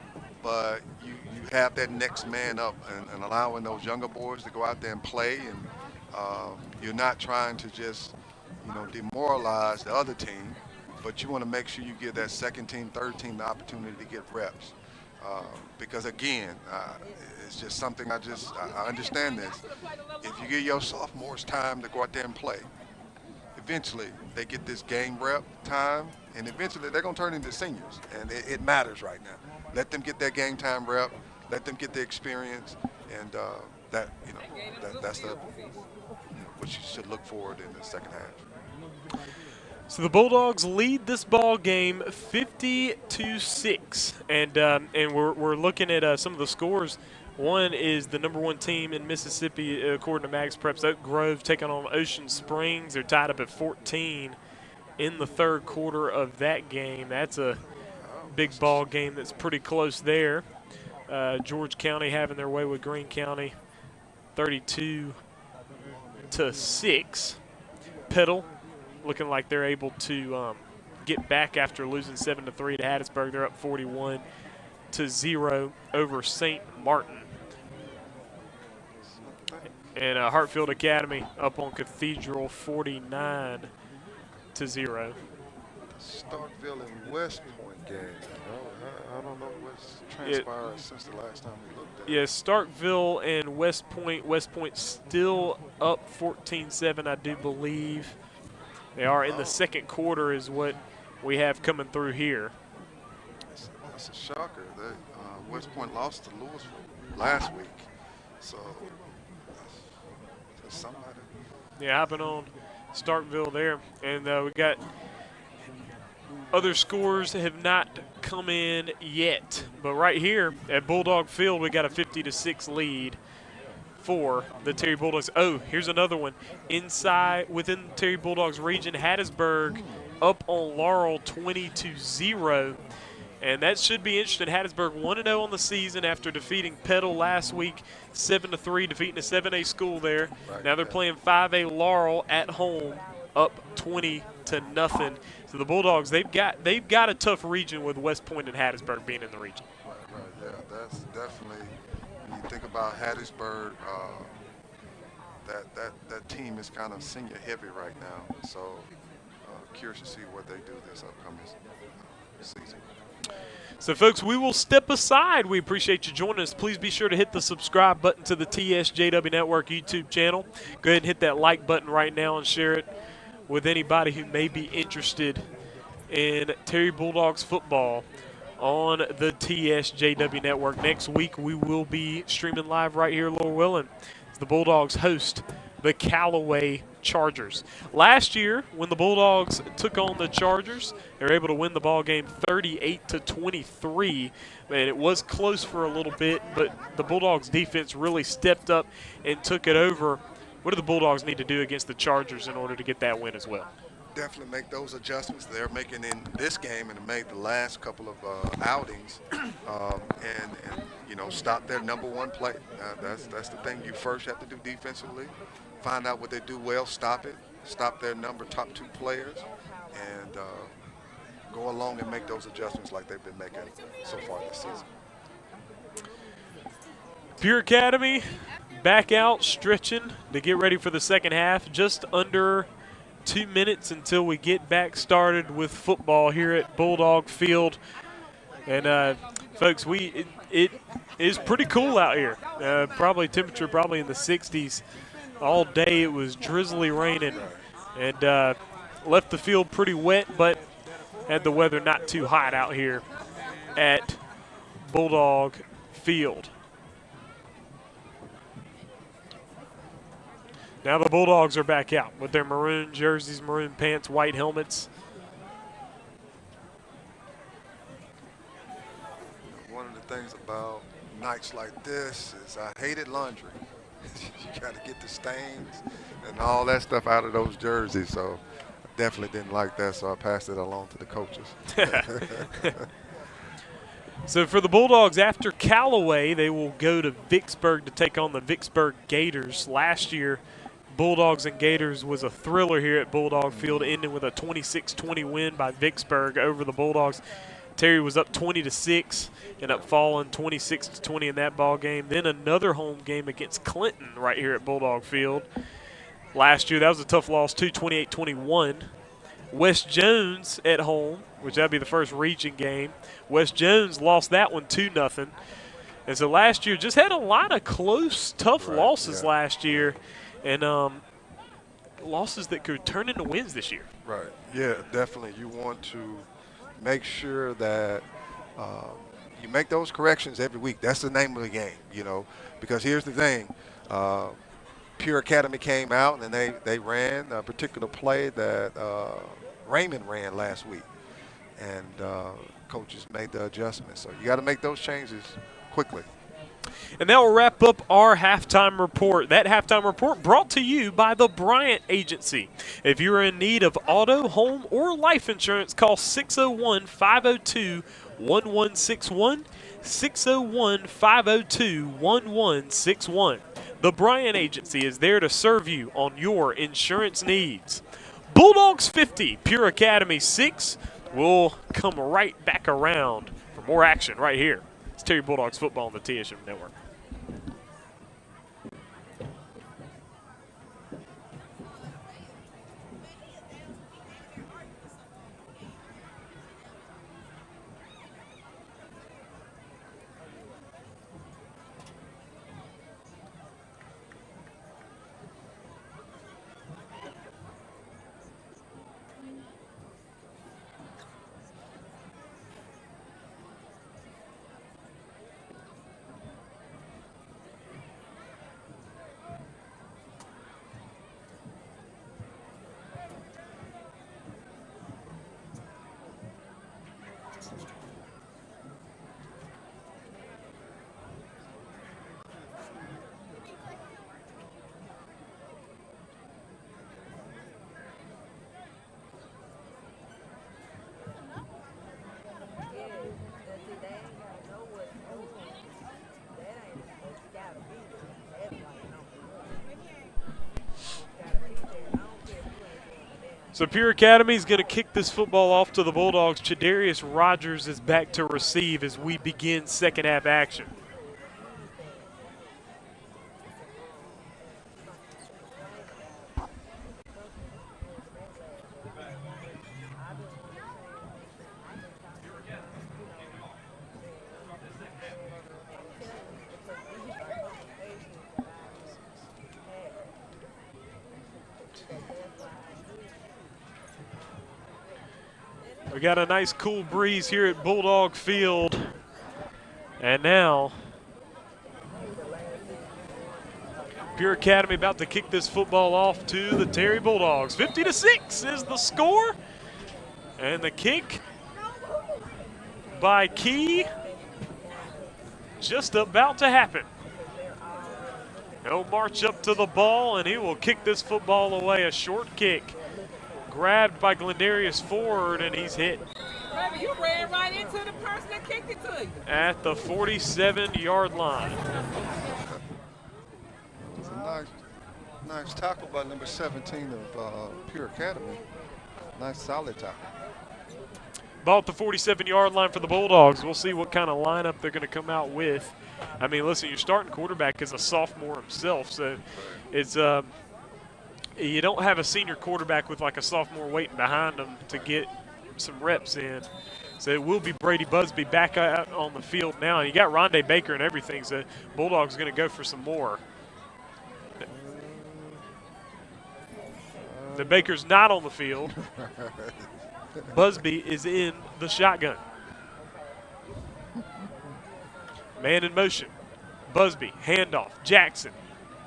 but you have that next man up and allowing those younger boys to go out there and play, and you're not trying to just demoralize the other team, but you want to make sure you give that second team, third team the opportunity to get reps. Because again, it's just something I understand this. If you give your sophomores time to go out there and play, eventually they get this game rep time, and eventually they're going to turn into seniors, and it matters right now. Let them get that game time rep, let them get the experience, and that's what you should look forward in the second half. So the Bulldogs lead this ball game 50-6, and we're looking at some of the scores. One is the #1 team in Mississippi, according to Mags Preps, Oak Grove taking on Ocean Springs. They're tied up at 14 in the third quarter of that game. That's a big ball game that's pretty close there. George County having their way with Greene County, 32-6. Petal looking like they're able to get back after losing 7-3 to Hattiesburg. They're up 41-0 over St. Martin. And Hartfield Academy up on Cathedral 49-0. Starkville and West Point game. I don't know what's transpired since the last time we looked at it. Yeah, Starkville and West Point. West Point still up 14-7, I do believe. They are in the second quarter is what we have coming through here. That's a shocker. West Point lost to Louisville last week. So somebody. Yeah, hopping on Starkville there. And we got other scores have not come in yet. But right here at Bulldog Field, we got a 50-6 lead for the Terry Bulldogs. Oh, here's another one. Within the Terry Bulldogs region, Hattiesburg up on Laurel 20-0. And that should be interesting. Hattiesburg 1-0 on the season after defeating Petal last week 7-3, defeating a 7A school there. Right. Now they're playing 5A Laurel at home, up 20-0. So the Bulldogs, they've got a tough region with West Point and Hattiesburg being in the region. Right, yeah, that's definitely. When you think about Hattiesburg, that team is kind of senior heavy right now. So curious to see what they do this upcoming season. So, folks, we will step aside. We appreciate you joining us. Please be sure to hit the subscribe button to the TSJW Network YouTube channel. Go ahead and hit that like button right now and share it with anybody who may be interested in Terry Bulldogs football on the TSJW Network. Next week, we will be streaming live right here in Lower Welland as the Bulldogs host the Callaway Chargers. Last year, when the Bulldogs took on the Chargers, they were able to win the ball game 38-23. Man, it was close for a little bit, but the Bulldogs defense really stepped up and took it over. What do the Bulldogs need to do against the Chargers in order to get that win as well? Definitely make those adjustments they're making in this game and made the last couple of outings, and stop their #1 play. That's the thing you first have to do defensively. Find out what they do well, stop it, stop their top 2 players, and go along and make those adjustments like they've been making so far this season. Pure Academy back out stretching to get ready for the second half. Just under 2 minutes until we get back started with football here at Bulldog Field. And folks, it is pretty cool out here. Probably temperature in the 60s all day. It was drizzly raining and left the field pretty wet, but had the weather not too hot out here at Bulldog Field. Now the Bulldogs are back out with their maroon jerseys, maroon pants, white helmets. One of the things about nights like this is I hated laundry. You got to get the stains and all that stuff out of those jerseys. So I definitely didn't like that, so I passed it along to the coaches. So for the Bulldogs, after Callaway, they will go to Vicksburg to take on the Vicksburg Gators. Last year, Bulldogs and Gators was a thriller here at Bulldog Field, ending with a 26-20 win by Vicksburg over the Bulldogs. Terry was up 20-6 and up falling 26-20 in that ball game. Then another home game against Clinton right here at Bulldog Field. Last year, that was a tough loss too, 28-21. West Jones at home, which that'd be the first region game. West Jones lost that one 2-0. And so last year just had a lot of close, tough losses last year. And losses that could turn into wins this year. Right. Yeah, definitely. You want to make sure that You make those corrections every week. That's the name of the game, you know, because here's the thing. Pure Academy came out and they ran a particular play that Raymond ran last week, and coaches made the adjustments. So you got to make those changes quickly. And that will wrap up our halftime report. That halftime report brought to you by the Bryant Agency. If you're in need of auto, home, or life insurance, call 601-502-1161, 601-502-1161. The Bryant Agency is there to serve you on your insurance needs. Bulldogs 50, Pure Academy 6. We'll come right back around for more action right here. It's Terry Bulldogs football on the TSJW Network. So Pure Academy is going to kick this football off to the Bulldogs. Chadarius Rogers is back to receive as we begin second half action. We got a nice cool breeze here at Bulldog Field. And now, Pure Academy about to kick this football off to the Terry Bulldogs. 50-6 is the score. And the kick by Key just about to happen. He'll march up to the ball, and he will kick this football away. A short kick. Grabbed by Glendarius Ford, and he's hit. Baby, you ran right into the person that kicked it to you. At the 47-yard line. It's a nice tackle by number 17 of Pure Academy. Nice solid tackle. Ball at the 47-yard line for the Bulldogs. We'll see what kind of lineup they're going to come out with. I mean, listen, your starting quarterback is a sophomore himself, so it's you don't have a senior quarterback with like a sophomore waiting behind him to get some reps in. So it will be Brady Busby back out on the field now. And you got Rondé Baker and everything, so Bulldogs going to go for some more. The Baker's not on the field. Busby is in the shotgun. Man in motion. Busby, handoff, Jackson.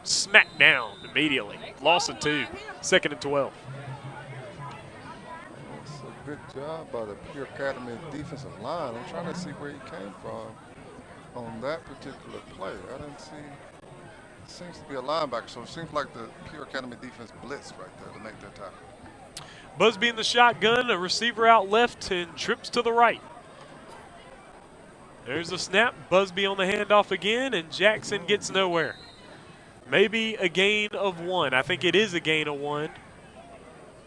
Smacked down immediately. Loss of 2. 2nd and 12. That's a good job by the Pure Academy defensive line. I'm trying to see where he came from on that particular play. I didn't see. It seems to be a linebacker, so it seems like the Pure Academy defense blitzed right there to make that tackle. Busby in the shotgun, a receiver out left and trips to the right. There's a snap. Busby on the handoff again, and Jackson gets nowhere. Maybe a gain of 1. I think it is a gain of 1.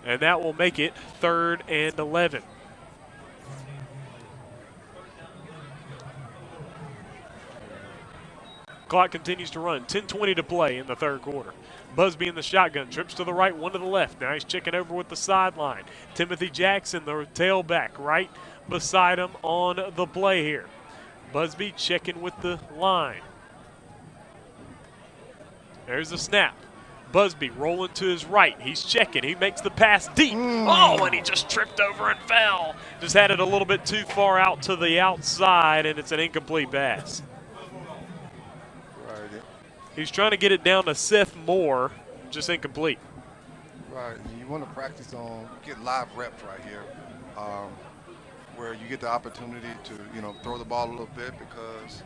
And that will make it 3rd and 11. Clock continues to run. 10:20 to play in the third quarter. Busby in the shotgun. Trips to the right, one to the left. Now he's checking over with the sideline. Timothy Jackson, the tailback, right beside him on the play here. Busby checking with the line. There's the snap. Busby rolling to his right. He's checking. He makes the pass deep. Oh, and he just tripped over and fell. Just had it a little bit too far out to the outside, and it's an incomplete pass. Right. He's trying to get it down to Seth Moore, just incomplete. Right. You want to practice on get live reps right here, where you get the opportunity to throw the ball a little bit because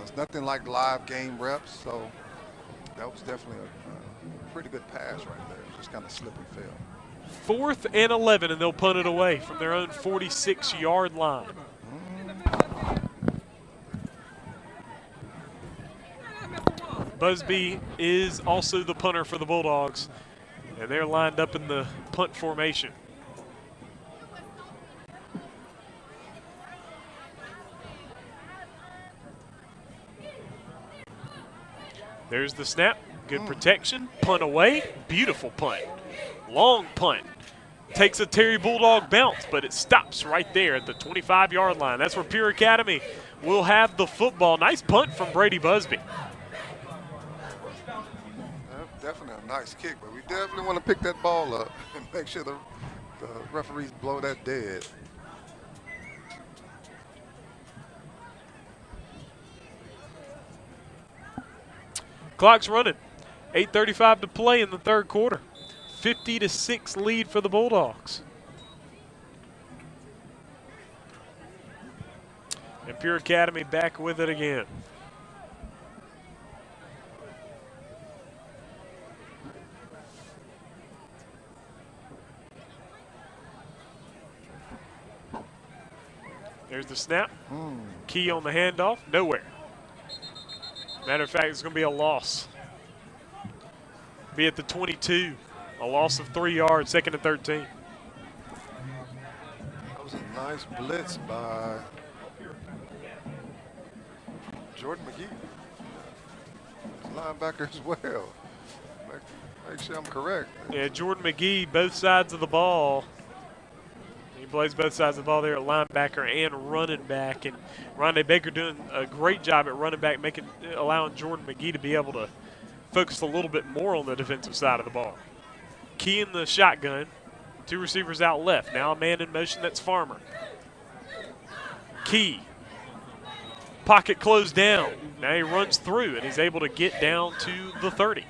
it's nothing like live game reps. So that was definitely a pretty good pass right there. Just kind of slip and fail. 4th and 11, and they'll punt it away from their own 46-yard line. Busby is also the punter for the Bulldogs, and they're lined up in the punt formation. There's the snap. Good protection. Punt away. Beautiful punt. Long punt. Takes a Terry Bulldog bounce, but it stops right there at the 25-yard line. That's where Pure Academy will have the football. Nice punt from Brady Busby. Definitely a nice kick, but we definitely want to pick that ball up and make sure the referees blow that dead. Clock's running. 8:35 to play in the third quarter. 50-6 lead for the Bulldogs. And Pure Academy back with it again. There's the snap. Key on the handoff. Nowhere. Matter of fact, it's going to be a loss. Be at the 22. A loss of 3 yards, 2nd and 13. That was a nice blitz by Jordan McGee. Linebacker as well. Make sure I'm correct. Yeah, Jordan McGee, both sides of the ball. He plays both sides of the ball there at linebacker and running back. And Rondé Baker doing a great job at running back, allowing Jordan McGee to be able to focus a little bit more on the defensive side of the ball. Key in the shotgun. 2 receivers out left. Now a man in motion, that's Farmer. Key. Pocket closed down. Now he runs through, and he's able to get down to the 30.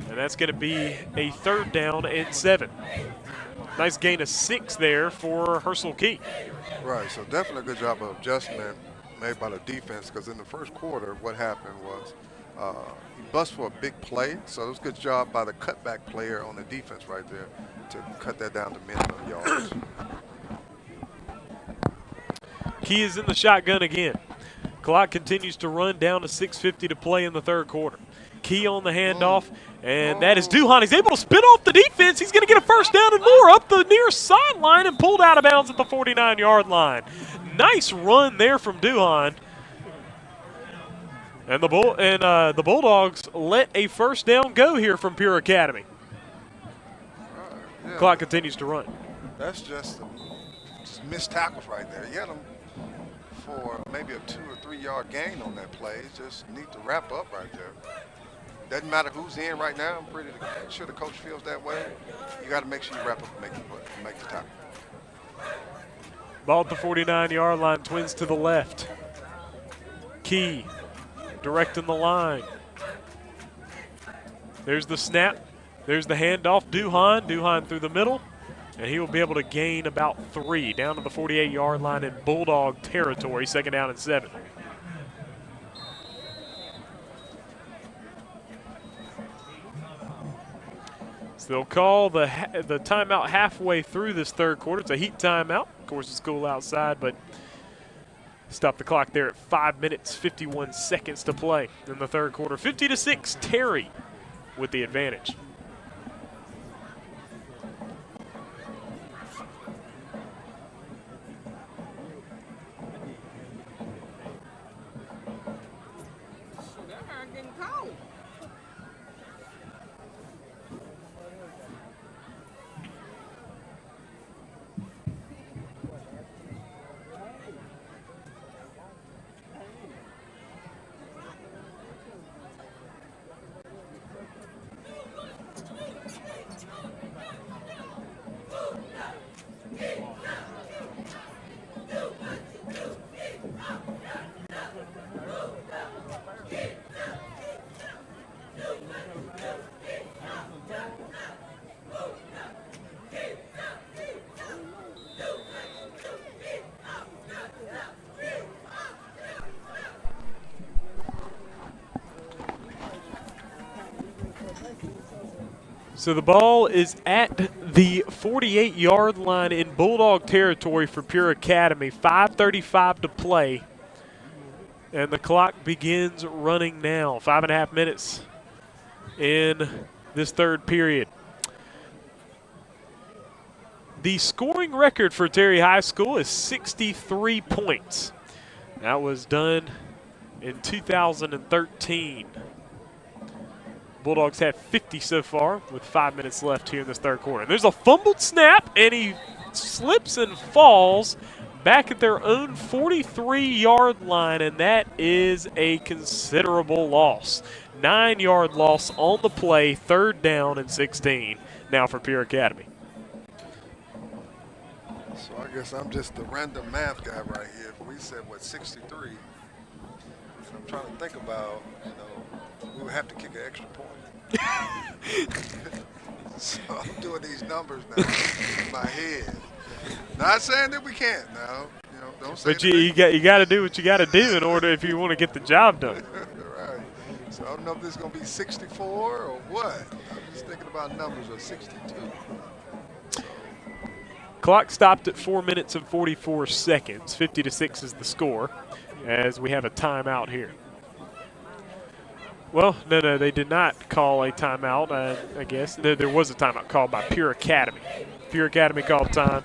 And that's going to be a 3rd down and 7. Nice gain of 6 there for Herschel Key. Right, so definitely a good job of adjustment made by the defense, because in the first quarter what happened was he bust for a big play, so it was a good job by the cutback player on the defense right there to cut that down to minimum yards. Key is in the shotgun again. Clock continues to run down to 6:50 to play in the third quarter. Key on the handoff, and that is Duhan. He's able to spin off the defense. He's going to get a 1st down and more up the near sideline and pulled out of bounds at the 49-yard line. Nice run there from Duhan. And the Bulldogs let a 1st down go here from Pure Academy. Yeah. Clock continues to run. That's just missed tackles right there. You had them for maybe a 2 or 3 yard gain on that play. Just need to wrap up right there. Doesn't matter who's in right now. I'm pretty sure the coach feels that way. You got to make sure you wrap up and make the tackle. Ball at the 49-yard line, Twins to the left. Key directing the line. There's the snap. There's the handoff. Duhan through the middle. And he will be able to gain about 3 down to the 48-yard line in Bulldog territory, 2nd down and 7. So they'll call the timeout halfway through this third quarter. It's a heat timeout. Of course, it's cool outside, but stop the clock there at 5 minutes, 51 seconds to play in the third quarter. 50-6, Terry with the advantage. That hurt getting cold. So the ball is at the 48-yard line in Bulldog territory for Pure Academy. 5:35 to play. And the clock begins running now. 5.5 minutes in this third period. The scoring record for Terry High School is 63 points. That was done in 2013. Bulldogs have 50 so far with 5 minutes left here in this third quarter. There's a fumbled snap, and he slips and falls back at their own 43-yard line, and that is a considerable loss. 9-yard loss on the play, 3rd down and 16 now for Pure Academy. So I guess I'm just the random math guy right here. We said, what, 63? And I'm trying to think about, we would have to kick an extra point. So I'm doing these numbers now in my head. Not saying that we can't now. Don't say. But you got to do what you got to do in order if you want to get the job done. Right. So I don't know if this is going to be 64 or what. I'm just thinking about numbers of 62. Clock stopped at 4 minutes and 44 seconds. 50-6 is the score as we have a timeout here. Well, no, they did not call a timeout, I guess. No, there was a timeout called by Pure Academy. Pure Academy called time.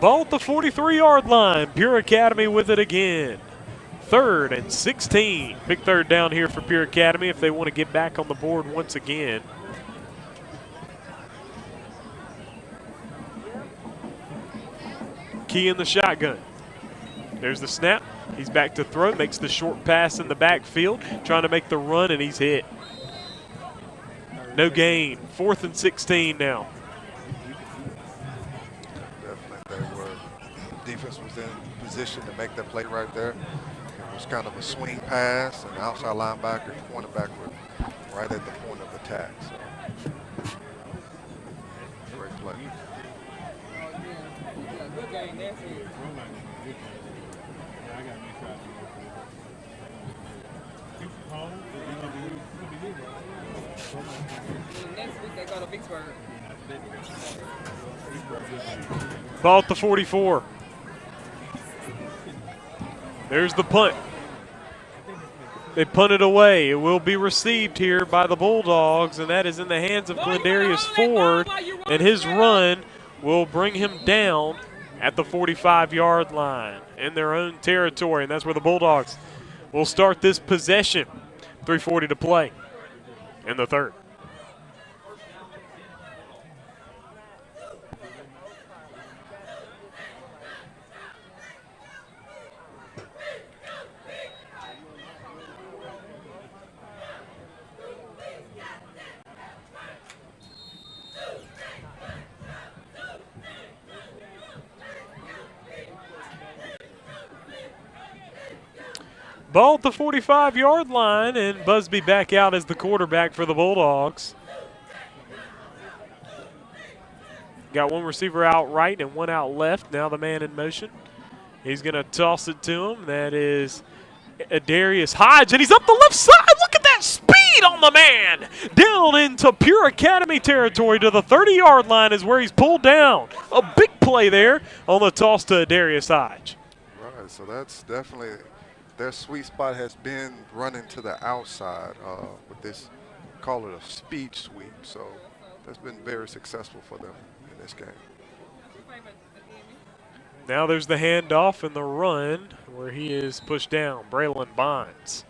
Ball at the 43-yard line. Pure Academy with it again. 3rd and 16. Big 3rd down here for Pure Academy if they want to get back on the board once again. Key in the shotgun. There's the snap. He's back to throw. Makes the short pass in the backfield. Trying to make the run, and he's hit. No gain. 4th and 16 now. Defense was in position to make that play right there. It was kind of a swing pass, and the outside linebacker, cornerback were right at the point of attack. So, great play. Next week they go to Vicksburg. Ball at the 44. There's the punt. They punt it away. It will be received here by the Bulldogs, and that is in the hands of Glendarius Ford, and his run will bring him down at the 45-yard line in their own territory, and that's where the Bulldogs will start this possession. 3:40 to play in the third. Ball at the 45-yard line, and Busby back out as the quarterback for the Bulldogs. Got one receiver out right and one out left. Now the man in motion. He's going to toss it to him. That is Darius Hodge, and he's up the left side. Look at that speed on the man. Down into Pure Academy territory to the 30-yard line is where he's pulled down. A big play there on the toss to Darius Hodge. Right, so that's definitely their sweet spot has been running to the outside with this, call it a speed sweep. So that's been very successful for them in this game. Now there's the handoff and the run where he is pushed down. Braylon Bonds.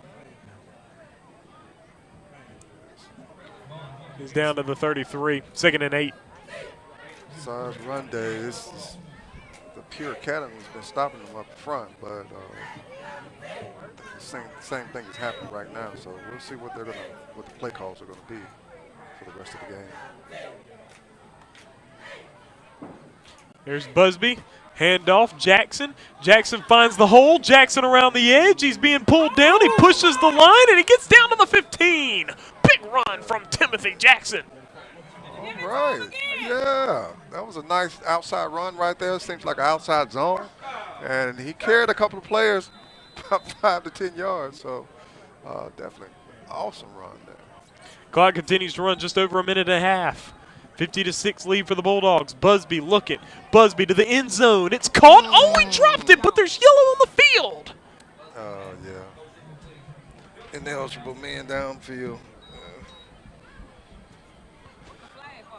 He's down to the 33, 2nd and 8. Side run day. The Pure Academy has been stopping them up front, but Same thing is happening right now. So we'll see what the play calls are gonna be for the rest of the game. There's Busby. Handoff, Jackson. Jackson finds the hole. Jackson around the edge. He's being pulled down. He pushes the line, and he gets down to the 15. Big run from Timothy Jackson. All right. Yeah. That was a nice outside run right there. Seems like an outside zone. And he carried a couple of players about 5 to 10 yards. So definitely awesome run there. Clock continues to run just over a minute and a half. 50-6 lead for the Bulldogs. Busby looking. Busby to the end zone. It's caught. Oh, he dropped it, but there's yellow on the field. Oh, yeah. Ineligible man downfield.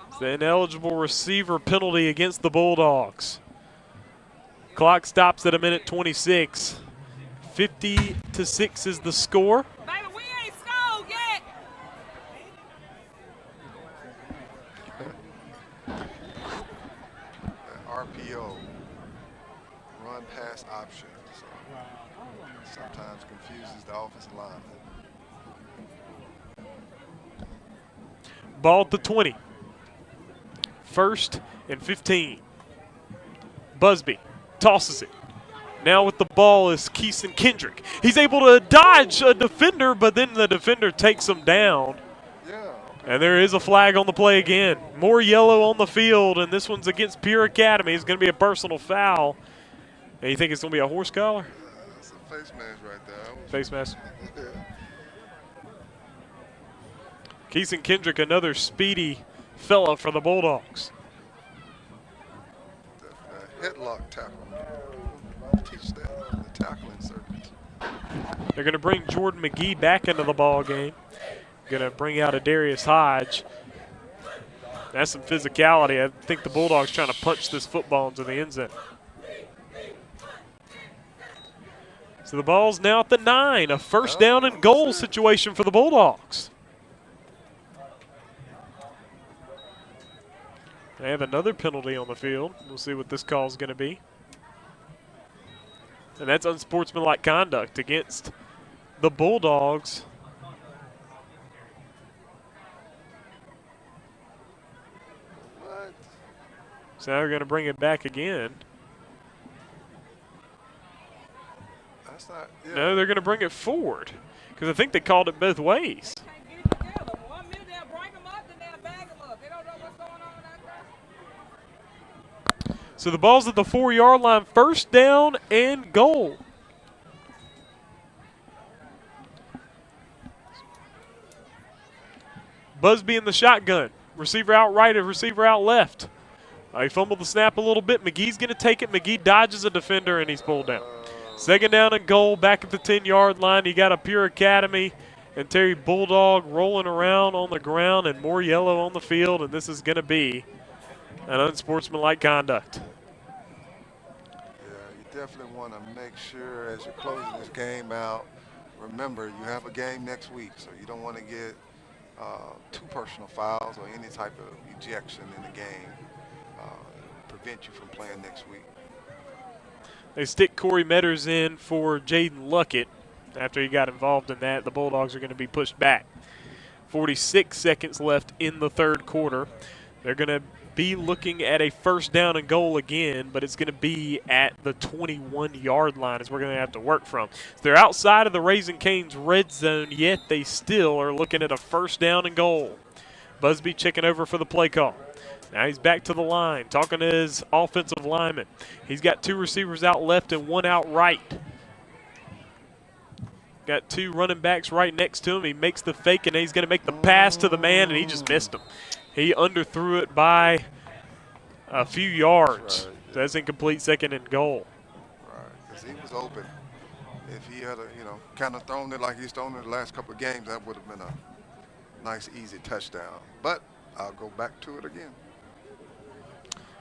It's the ineligible receiver penalty against the Bulldogs. Clock stops at a minute 26. 50-6 is the score. Baby, we ain't scored yet. RPO, run pass option. So sometimes confuses the offensive line. Ball at the 20. 1st and 15. Busby tosses it. Now with the ball is Keeson Kendrick. He's able to dodge a defender, but then the defender takes him down. Yeah. And there is a flag on the play again. More yellow on the field, and this one's against Pure Academy. It's going to be a personal foul. And you think it's going to be a horse collar? That's a face mask right there. Face mask. Yeah. Keeson Kendrick, another speedy fella for the Bulldogs. Headlock tackle. Teach that on the tackling circuit. They're going to bring Jordan McGee back into the ball game. Going to bring out a Darius Hodge. That's some physicality. I think the Bulldogs trying to punch this football into the end zone. So the ball's now at the 9, a first down and goal situation for the Bulldogs. They have another penalty on the field. We'll see what this call is going to be. And that's unsportsmanlike conduct against the Bulldogs. What? So now they're going to bring it back again. That's not. Yeah. No, they're going to bring it forward because I think they called it both ways. Can't get it together. 1 minute they'll break them up, then they'll bag them up. They don't know what's going on out there. So the ball's at the 4-yard line, first down and goal. Busby in the shotgun. Receiver out right and receiver out left. He fumbled the snap a little bit. McGee's going to take it. McGee dodges a defender, and he's pulled down. Second down and goal, back at the 10-yard line. You got a Pure Academy and Terry Bulldog rolling around on the ground and more yellow on the field, and this is going to be an unsportsmanlike conduct. Yeah, you definitely want to make sure as you're closing this game out, remember you have a game next week, so you don't want to get 2 personal fouls or any type of ejection in the game. Prevent you from playing next week. They stick Corey Metters in for Jaden Luckett. After he got involved in that, the Bulldogs are going to be pushed back. 46 seconds left in the third quarter. They're going to be looking at a first down and goal again, but it's going to be at the 21-yard line is we're going to have to work from. So they're outside of the Raising Cane's red zone, yet they still are looking at a first down and goal. Busby checking over for the play call. Now he's back to the line, talking to his offensive lineman. He's got 2 receivers out left and 1 out right. Got 2 running backs right next to him. He makes the fake, and he's going to make the pass to the man, and he just missed him. He underthrew it by a few yards. Right. That's incomplete, second and goal. Right, because he was open. If he had, kind of thrown it like he's thrown it the last couple of games, that would have been a nice, easy touchdown. But I'll go back to it again.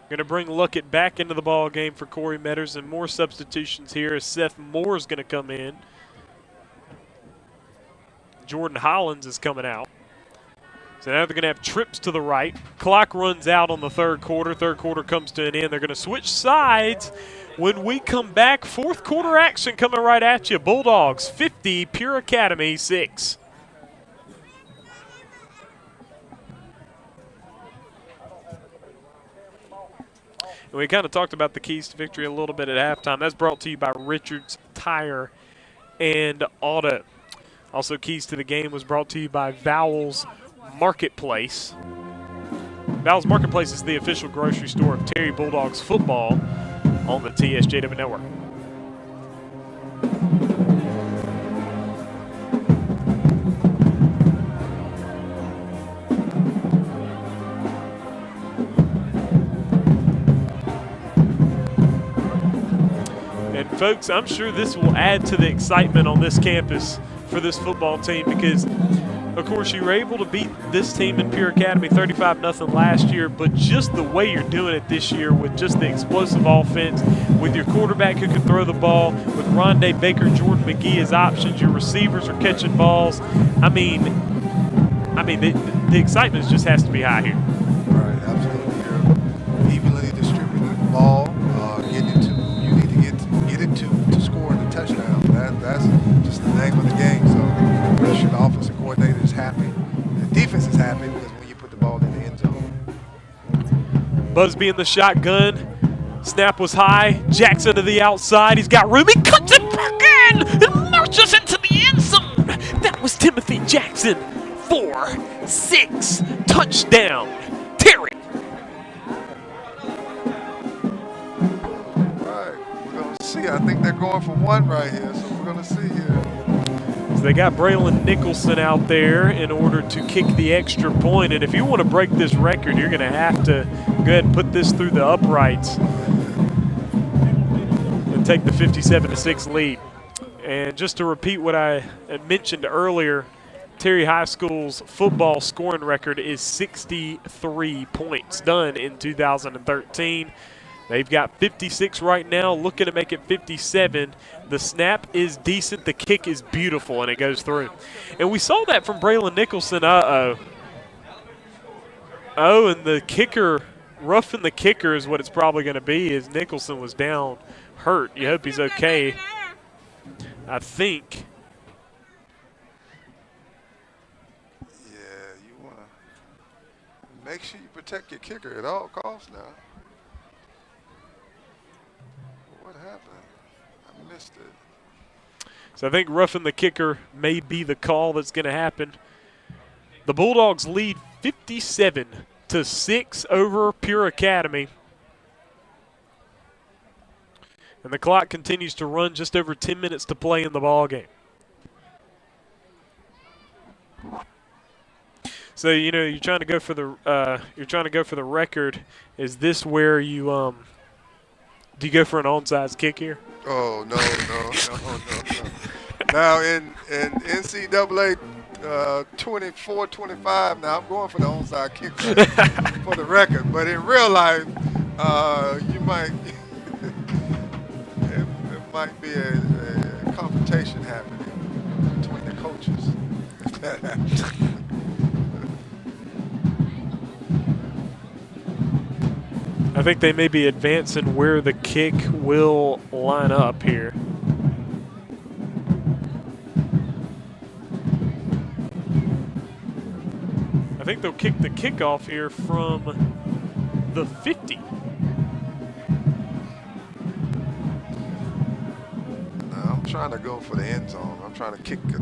Going to bring Luckett back into the ball game for Corey Metters, and more substitutions here as Seth Moore is going to come in. Jordan Hollins is coming out. So now they're going to have trips to the right. Clock runs out on the third quarter. Third quarter comes to an end. They're going to switch sides when we come back. Fourth quarter action coming right at you. Bulldogs 50, Pure Academy 6. And we kind of talked about the keys to victory a little bit at halftime. That's brought to you by Richards Tire and Auto. Also, keys to the game was brought to you by Vowels Marketplace. Vowels Marketplace is the official grocery store of Terry Bulldogs football on the TSJW Network. And folks, I'm sure this will add to the excitement on this campus for this football team because, of course, you were able to beat this team in Pure Academy 35-0 last year, but just the way you're doing it this year with just the explosive offense, with your quarterback who can throw the ball, with Rondé Baker, Jordan McGee as options, your receivers are catching balls. I mean, the excitement just has to be high here. Right, absolutely. You're evenly distributing the ball, you need to get into to scoring the touchdown. That's just the name of the game. So I'm sure the offensive coordinator is happy. The defense is happy because when you put the ball in the end zone. Busby in the shotgun. Snap was high. Jackson to the outside. He's got room. He cuts it back in and marches into the end zone. That was Timothy Jackson. 4-6 touchdown. Terry. Right. We're going to see. I think they're going for one right here, so we're going to see here. So they got Braylon Nicholson out there in order to kick the extra point. And if you want to break this record, you're going to have to go ahead and put this through the uprights and take the 57-6 lead. And just to repeat what I had mentioned earlier, Terry High School's football scoring record is 63 points done in 2013. They've got 56 right now, looking to make it 57. The snap is decent. The kick is beautiful, and it goes through. And we saw that from Braylon Nicholson. Oh, and the kicker, roughing the kicker is what it's probably going to be, as Nicholson was down hurt. You hope he's okay. I think. Yeah, you want to make sure you protect your kicker at all costs now. What happened? I missed it. So I think roughing the kicker may be the call that's going to happen. The Bulldogs lead 57-6 over Pure Academy. And the clock continues to run, just over 10 minutes to play in the ball game. So you're trying to go for the record. Is this where you do you go for an onside kick here? Oh no. Now in NCAA 24-25, now I'm going for the onside kick for the record. But in real life, you might it might be a confrontation happening between the coaches. If that happens. I think they may be advancing where the kick will line up here. I think they'll kick the kickoff here from the 50. Now, I'm trying to go for the end zone. I'm trying to kick a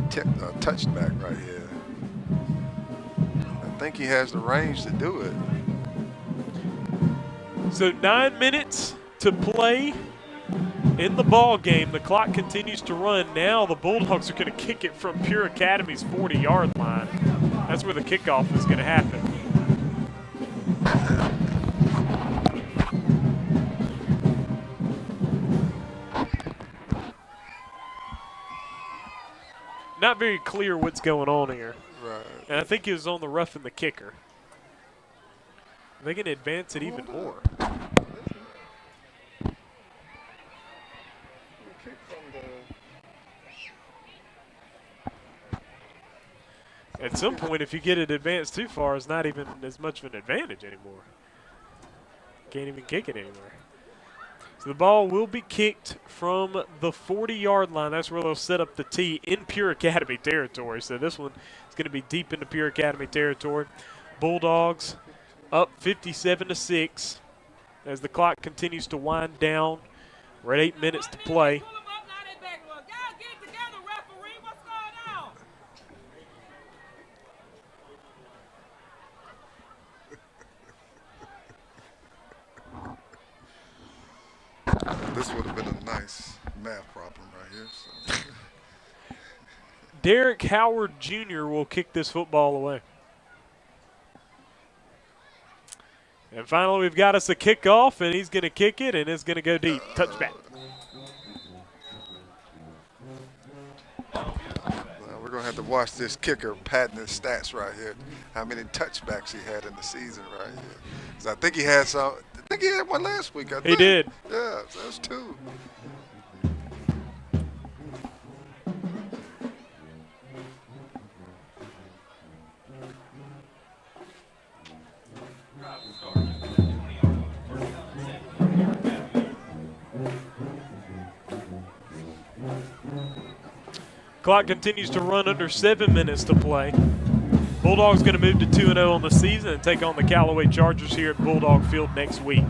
touchback right here. I think he has the range to do it. So 9 minutes to play in the ball game. The clock continues to run. Now the Bulldogs are going to kick it from Pure Academy's 40-yard line. That's where the kickoff is going to happen. Not very clear what's going on here. Right. And I think he was on the roughing the kicker. They can advance it even more. At some point, if you get it advanced too far, it's not even as much of an advantage anymore. Can't even kick it anywhere. So the ball will be kicked from the 40-yard line. That's where they'll set up the tee in Pure Academy territory. So this one is going to be deep into Pure Academy territory. Bulldogs up 57-6 as the clock continues to wind down. We're at 8 minutes to play. This would have been a nice math problem right here. So. Derek Howard Jr. will kick this football away. And finally, we've got us a kickoff, and he's going to kick it, and it's going to go deep. Touchback. We're going to have to watch this kicker padding his stats right here. How many touchbacks he had in the season right here. 'Cause I think he had some. I think he had one last week. I think. He did. Yeah, so that's 2. Clock continues to run under 7 minutes to play. Bulldogs going to move to 2-0 on the season and take on the Callaway Chargers here at Bulldog Field next week.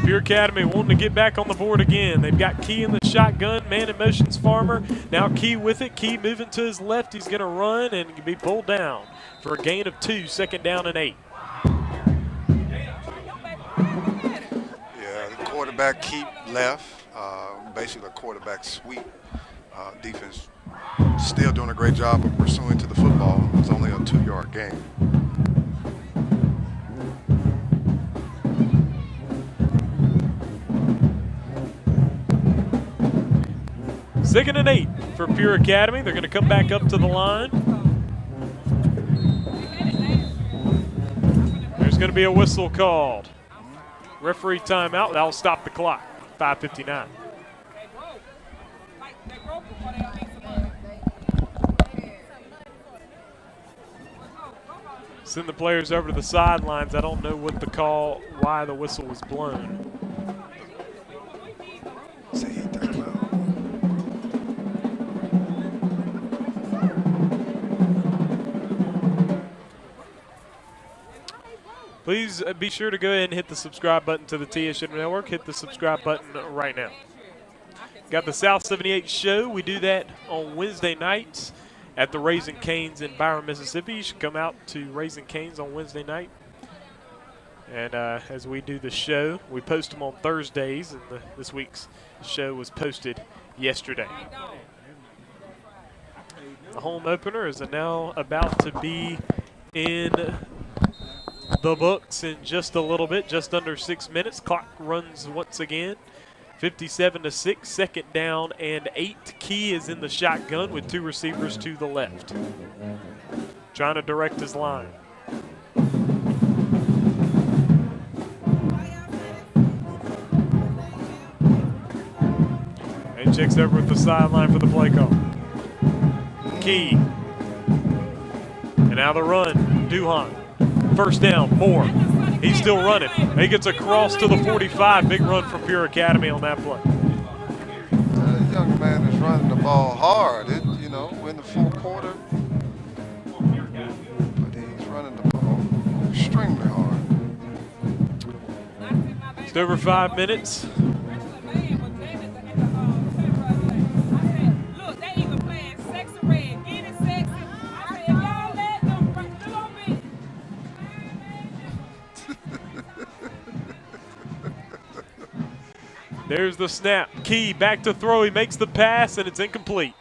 Pure Academy wanting to get back on the board again. They've got Key in the shotgun, man in motion's Farmer. Now Key with it. Key moving to his left. He's going to run and be pulled down for a gain of 2, 2nd down and 8. Yeah, the quarterback keep left. Basically a quarterback sweep. Defense still doing a great job of pursuing to the football. It's only a 2-yard gain. Second and 8 for Pure Academy. They're going to come back up to the line. There's going to be a whistle called. Referee timeout. That'll stop the clock. 5:59. Send the players over to the sidelines. I don't know what the call, why the whistle was blown. Please be sure to go ahead and hit the subscribe button to the TSJW Network. Hit the subscribe button right now. Got the South 78 show. We do that on Wednesday nights at the Raising Cane's in Byron, Mississippi. You should come out to Raising Cane's on Wednesday night. And as we do the show, we post them on Thursdays, and this week's show was posted yesterday. The home opener is now about to be in the books in just a little bit, just under 6 minutes. Clock runs once again. 57-6, 2nd down and 8. Key is in the shotgun with 2 receivers to the left. Trying to direct his line. And checks over at the sideline for the play call. Key. And now the run. Duhan. First down, Moore. He's still running. He gets across to the 45. Big run from Pure Academy on that play. The young man is running the ball hard, in the full quarter. But he's running the ball extremely hard. Just over 5 minutes. There's the snap. Key back to throw. He makes the pass, and it's incomplete.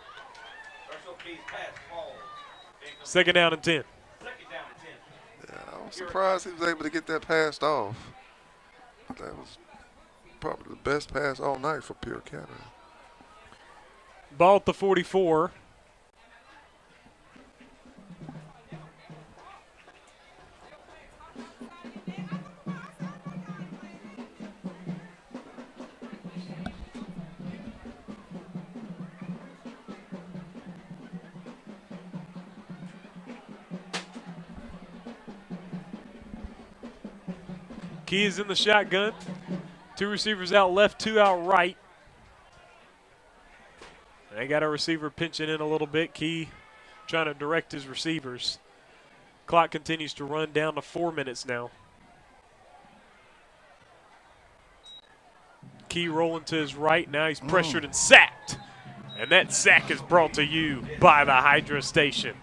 2nd down and 10. Yeah, I was surprised he was able to get that passed off. That was probably the best pass all night for Pure Academy. Ball at the 44. Key is in the shotgun. 2 receivers out left, 2 out right. They got a receiver pinching in a little bit. Key trying to direct his receivers. Clock continues to run down to 4 minutes now. Key rolling to his right. Now he's pressured and sacked. And that sack is brought to you by the Hydra Station.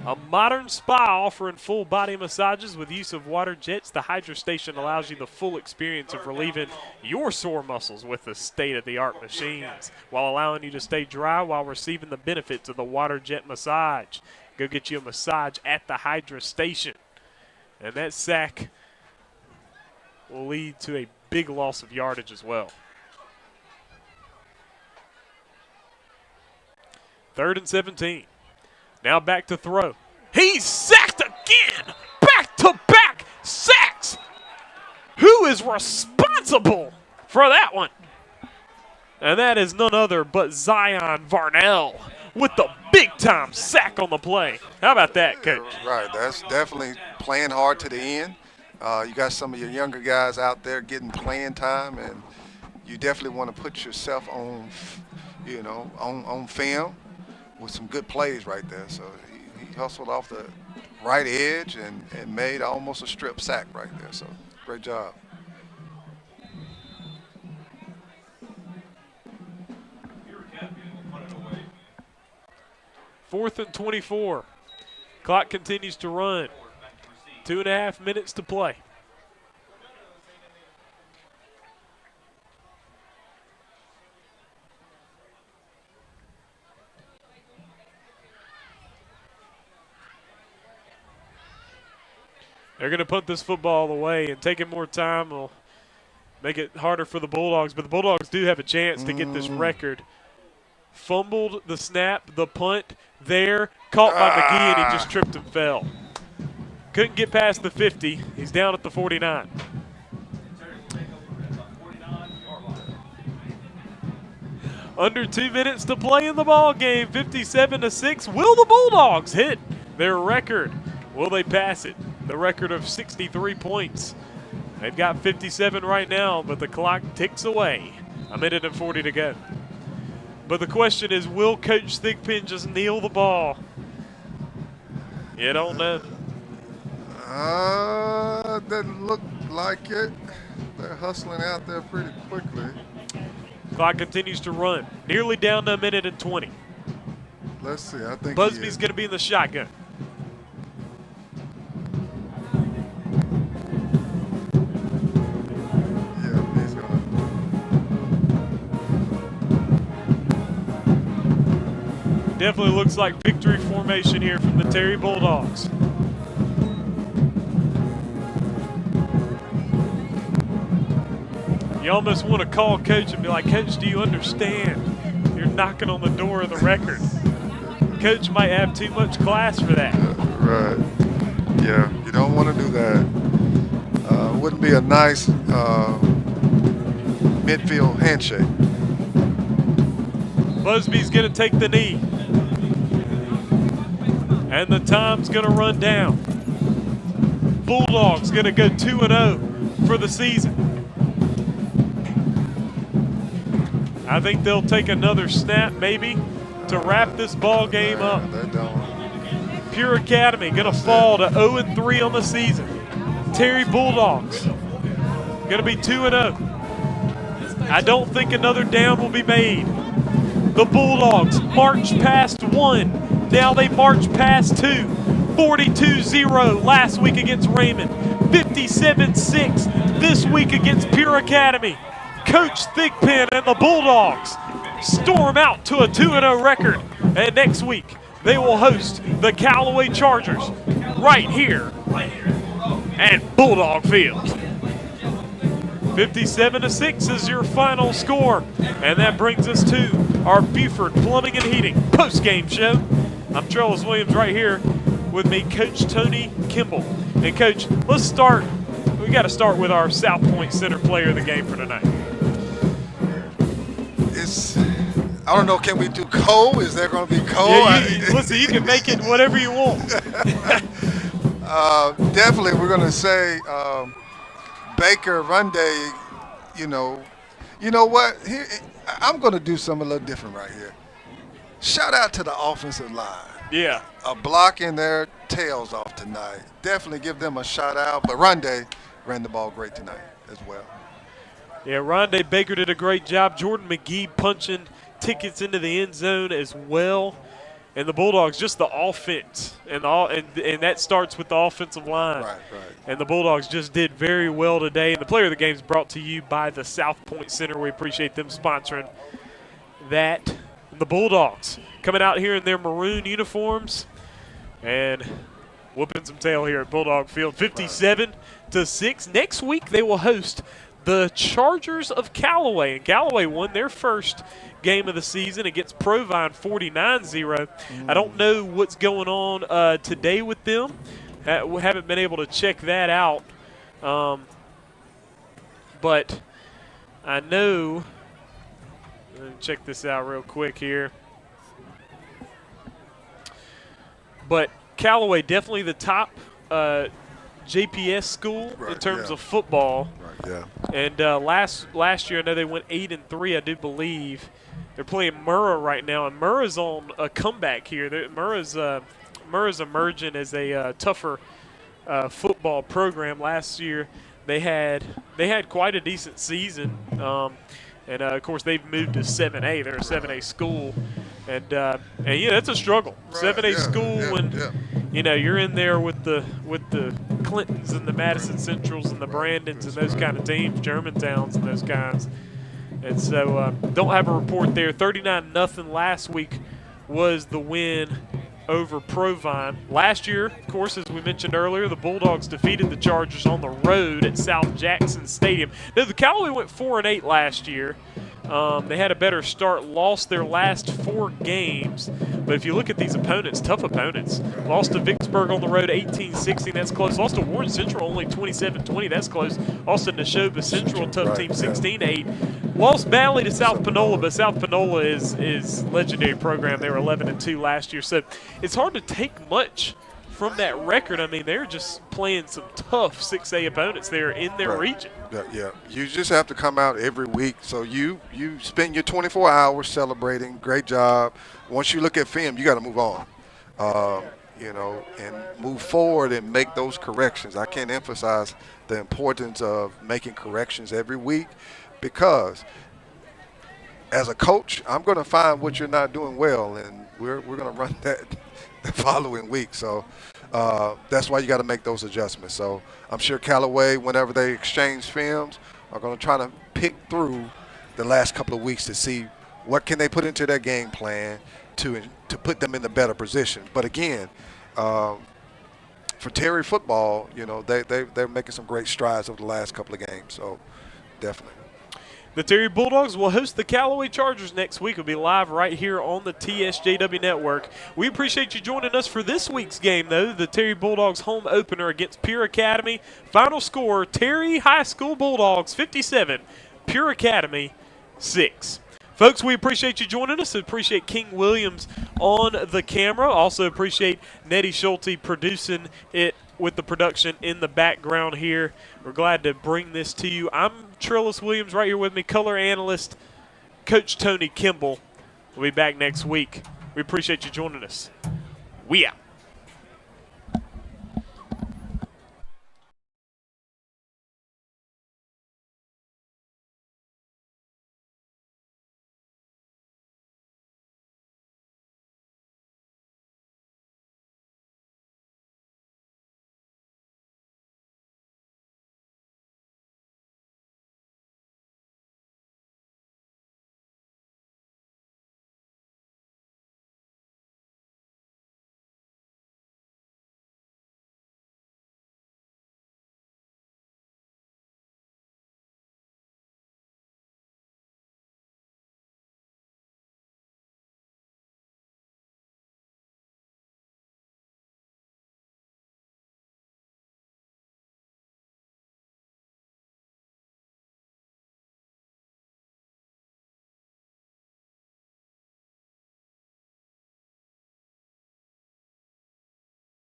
A modern spa offering full body massages with use of water jets. The Hydra Station allows you the full experience of relieving your sore muscles with the state-of-the-art machines while allowing you to stay dry while receiving the benefits of the water jet massage. Go get you a massage at the Hydra Station. And that sack will lead to a big loss of yardage as well. 3rd and 17. Now back to throw. He's sacked again! Back-to-back sacks! Who is responsible for that one? And that is none other but Zion Varnell with the big-time sack on the play. How about that, Coach? Right, that's definitely playing hard to the end. You got some of your younger guys out there getting playing time, and you definitely want to put yourself on, on film with some good plays right there. So he hustled off the right edge and made almost a strip sack right there. So great job. Fourth and 24. Clock continues to run. 2.5 minutes to play. They're going to punt this football away, and taking more time will make it harder for the Bulldogs. But the Bulldogs do have a chance to get this record. Fumbled the snap, the punt there, caught by McGee, and he just tripped and fell. Couldn't get past the 50. He's down at the 49. Under 2 minutes to play in the ball game, 57-6. Will the Bulldogs hit their record? Will they pass it? The record of 63 points. They've got 57 right now, but the clock ticks away. 1:40 to go. But the question is, will Coach Thigpen just kneel the ball? You don't know. Doesn't look like it. They're hustling out there pretty quickly. Clock continues to run. Nearly down to 1:20. Let's see. I think Busby's going to be in the shotgun. Yeah, he's going to. Definitely looks like victory formation here from the Terry Bulldogs. You almost want to call Coach and be like, Coach, do you understand? You're knocking on the door of the record. Coach might have too much class for that. Right. Yeah, you don't want to do that. Wouldn't be a nice midfield handshake. Busby's going to take the knee. And the time's going to run down. Bulldogs going to go 2-0 for the season. I think they'll take another snap maybe to wrap this ball game up. They don't. Pure Academy going to fall to 0-3 on the season. Terry Bulldogs going to be 2-0. I don't think another down will be made. The Bulldogs march past 1. Now they march past 2. 42-0 last week against Raymond. 57-6 this week against Pure Academy. Coach Thigpen and the Bulldogs storm out to a 2-0 record. And next week, they will host the Callaway Chargers right here at Bulldog Field. 57-6 is your final score. And that brings us to our Buford Plumbing and Heating post-game show. I'm Charles Williams right here with me, Coach Tony Kimball. And Coach, let's start. We got to start with our South Point Center player of the game for tonight. I don't know, can we do Cole? Is there going to be Cole? Yeah, listen, you can make it whatever you want. Definitely, we're going to say Baker, Runday, you know what? Here, I'm going to do something a little different right here. Shout out to the offensive line. Yeah. Blocking their tails off tonight. Definitely give them a shout out. But Runday ran the ball great tonight as well. Yeah, Rondé Baker did a great job. Jordan McGee punching tickets into the end zone as well. And the Bulldogs, just the offense, and that starts with the offensive line. Right. And the Bulldogs just did very well today. And the player of the game is brought to you by the South Point Center. We appreciate them sponsoring that. And the Bulldogs coming out here in their maroon uniforms and whooping some tail here at Bulldog Field, 57-6. Next week they will host the Chargers of Callaway. And Callaway won their first game of the season against Provine 49-0. I don't know what's going on today with them. We haven't been able to check that out. But I know, let me check this out real quick here. But Callaway definitely the top JPS school in terms of football. Right, yeah. And last year, I know they went 8-3, I do believe. They're playing Murrah right now, and Murrah's on a comeback here. Murrah's emerging as a tougher football program. Last year, they had quite a decent season, and of course they've moved to 7A. They're a 7A school, and yeah, that's a struggle. Right, 7A school when you're in there with the Clintons and the Madison Centrals and the Brandons and those kind of teams, Germantowns and those kinds. And so don't have a report there. 39-0 last week was the win over Provine. Last year, of course, as we mentioned earlier, the Bulldogs defeated the Chargers on the road at South Jackson Stadium. Now, the Callaway went 4-8 last year. They had a better start, lost their last 4 games. But if you look at these opponents, tough opponents. Lost to Vicksburg on the road 18-16, that's close. Lost to Warren Central only 27-20, that's close. Lost to Neshoba Central, tough team, 16-8. Lost badly to South Panola, but South Panola is legendary program. They were 11-2 last year. So it's hard to take much from that record. I mean, they're just playing some tough 6A opponents there in their region. Yeah, you just have to come out every week. So you spend your 24 hours celebrating. Great job. Once you look at film, you got to move on, and move forward and make those corrections. I can't emphasize the importance of making corrections every week, because as a coach, I'm going to find what you're not doing well, and we're going to run that the following week. So that's why you got to make those adjustments. So I'm sure Callaway, whenever they exchange films, are going to try to pick through the last couple of weeks to see what can they put into their game plan to put them in the better position. But again, for Terry football, they're making some great strides over the last couple of games. So definitely. The Terry Bulldogs will host the Callaway Chargers next week. It'll be live right here on the TSJW Network. We appreciate you joining us for this week's game, though. The Terry Bulldogs home opener against Pure Academy. Final score, Terry High School Bulldogs 57, Pure Academy 6. Folks, we appreciate you joining us. Appreciate King Williams on the camera. Also appreciate Nettie Schulte producing it with the production in the background here. We're glad to bring this to you. I'm Trillis Williams, right here with me, color analyst Coach Tony Kimball. We'll be back next week. We appreciate you joining us. We out.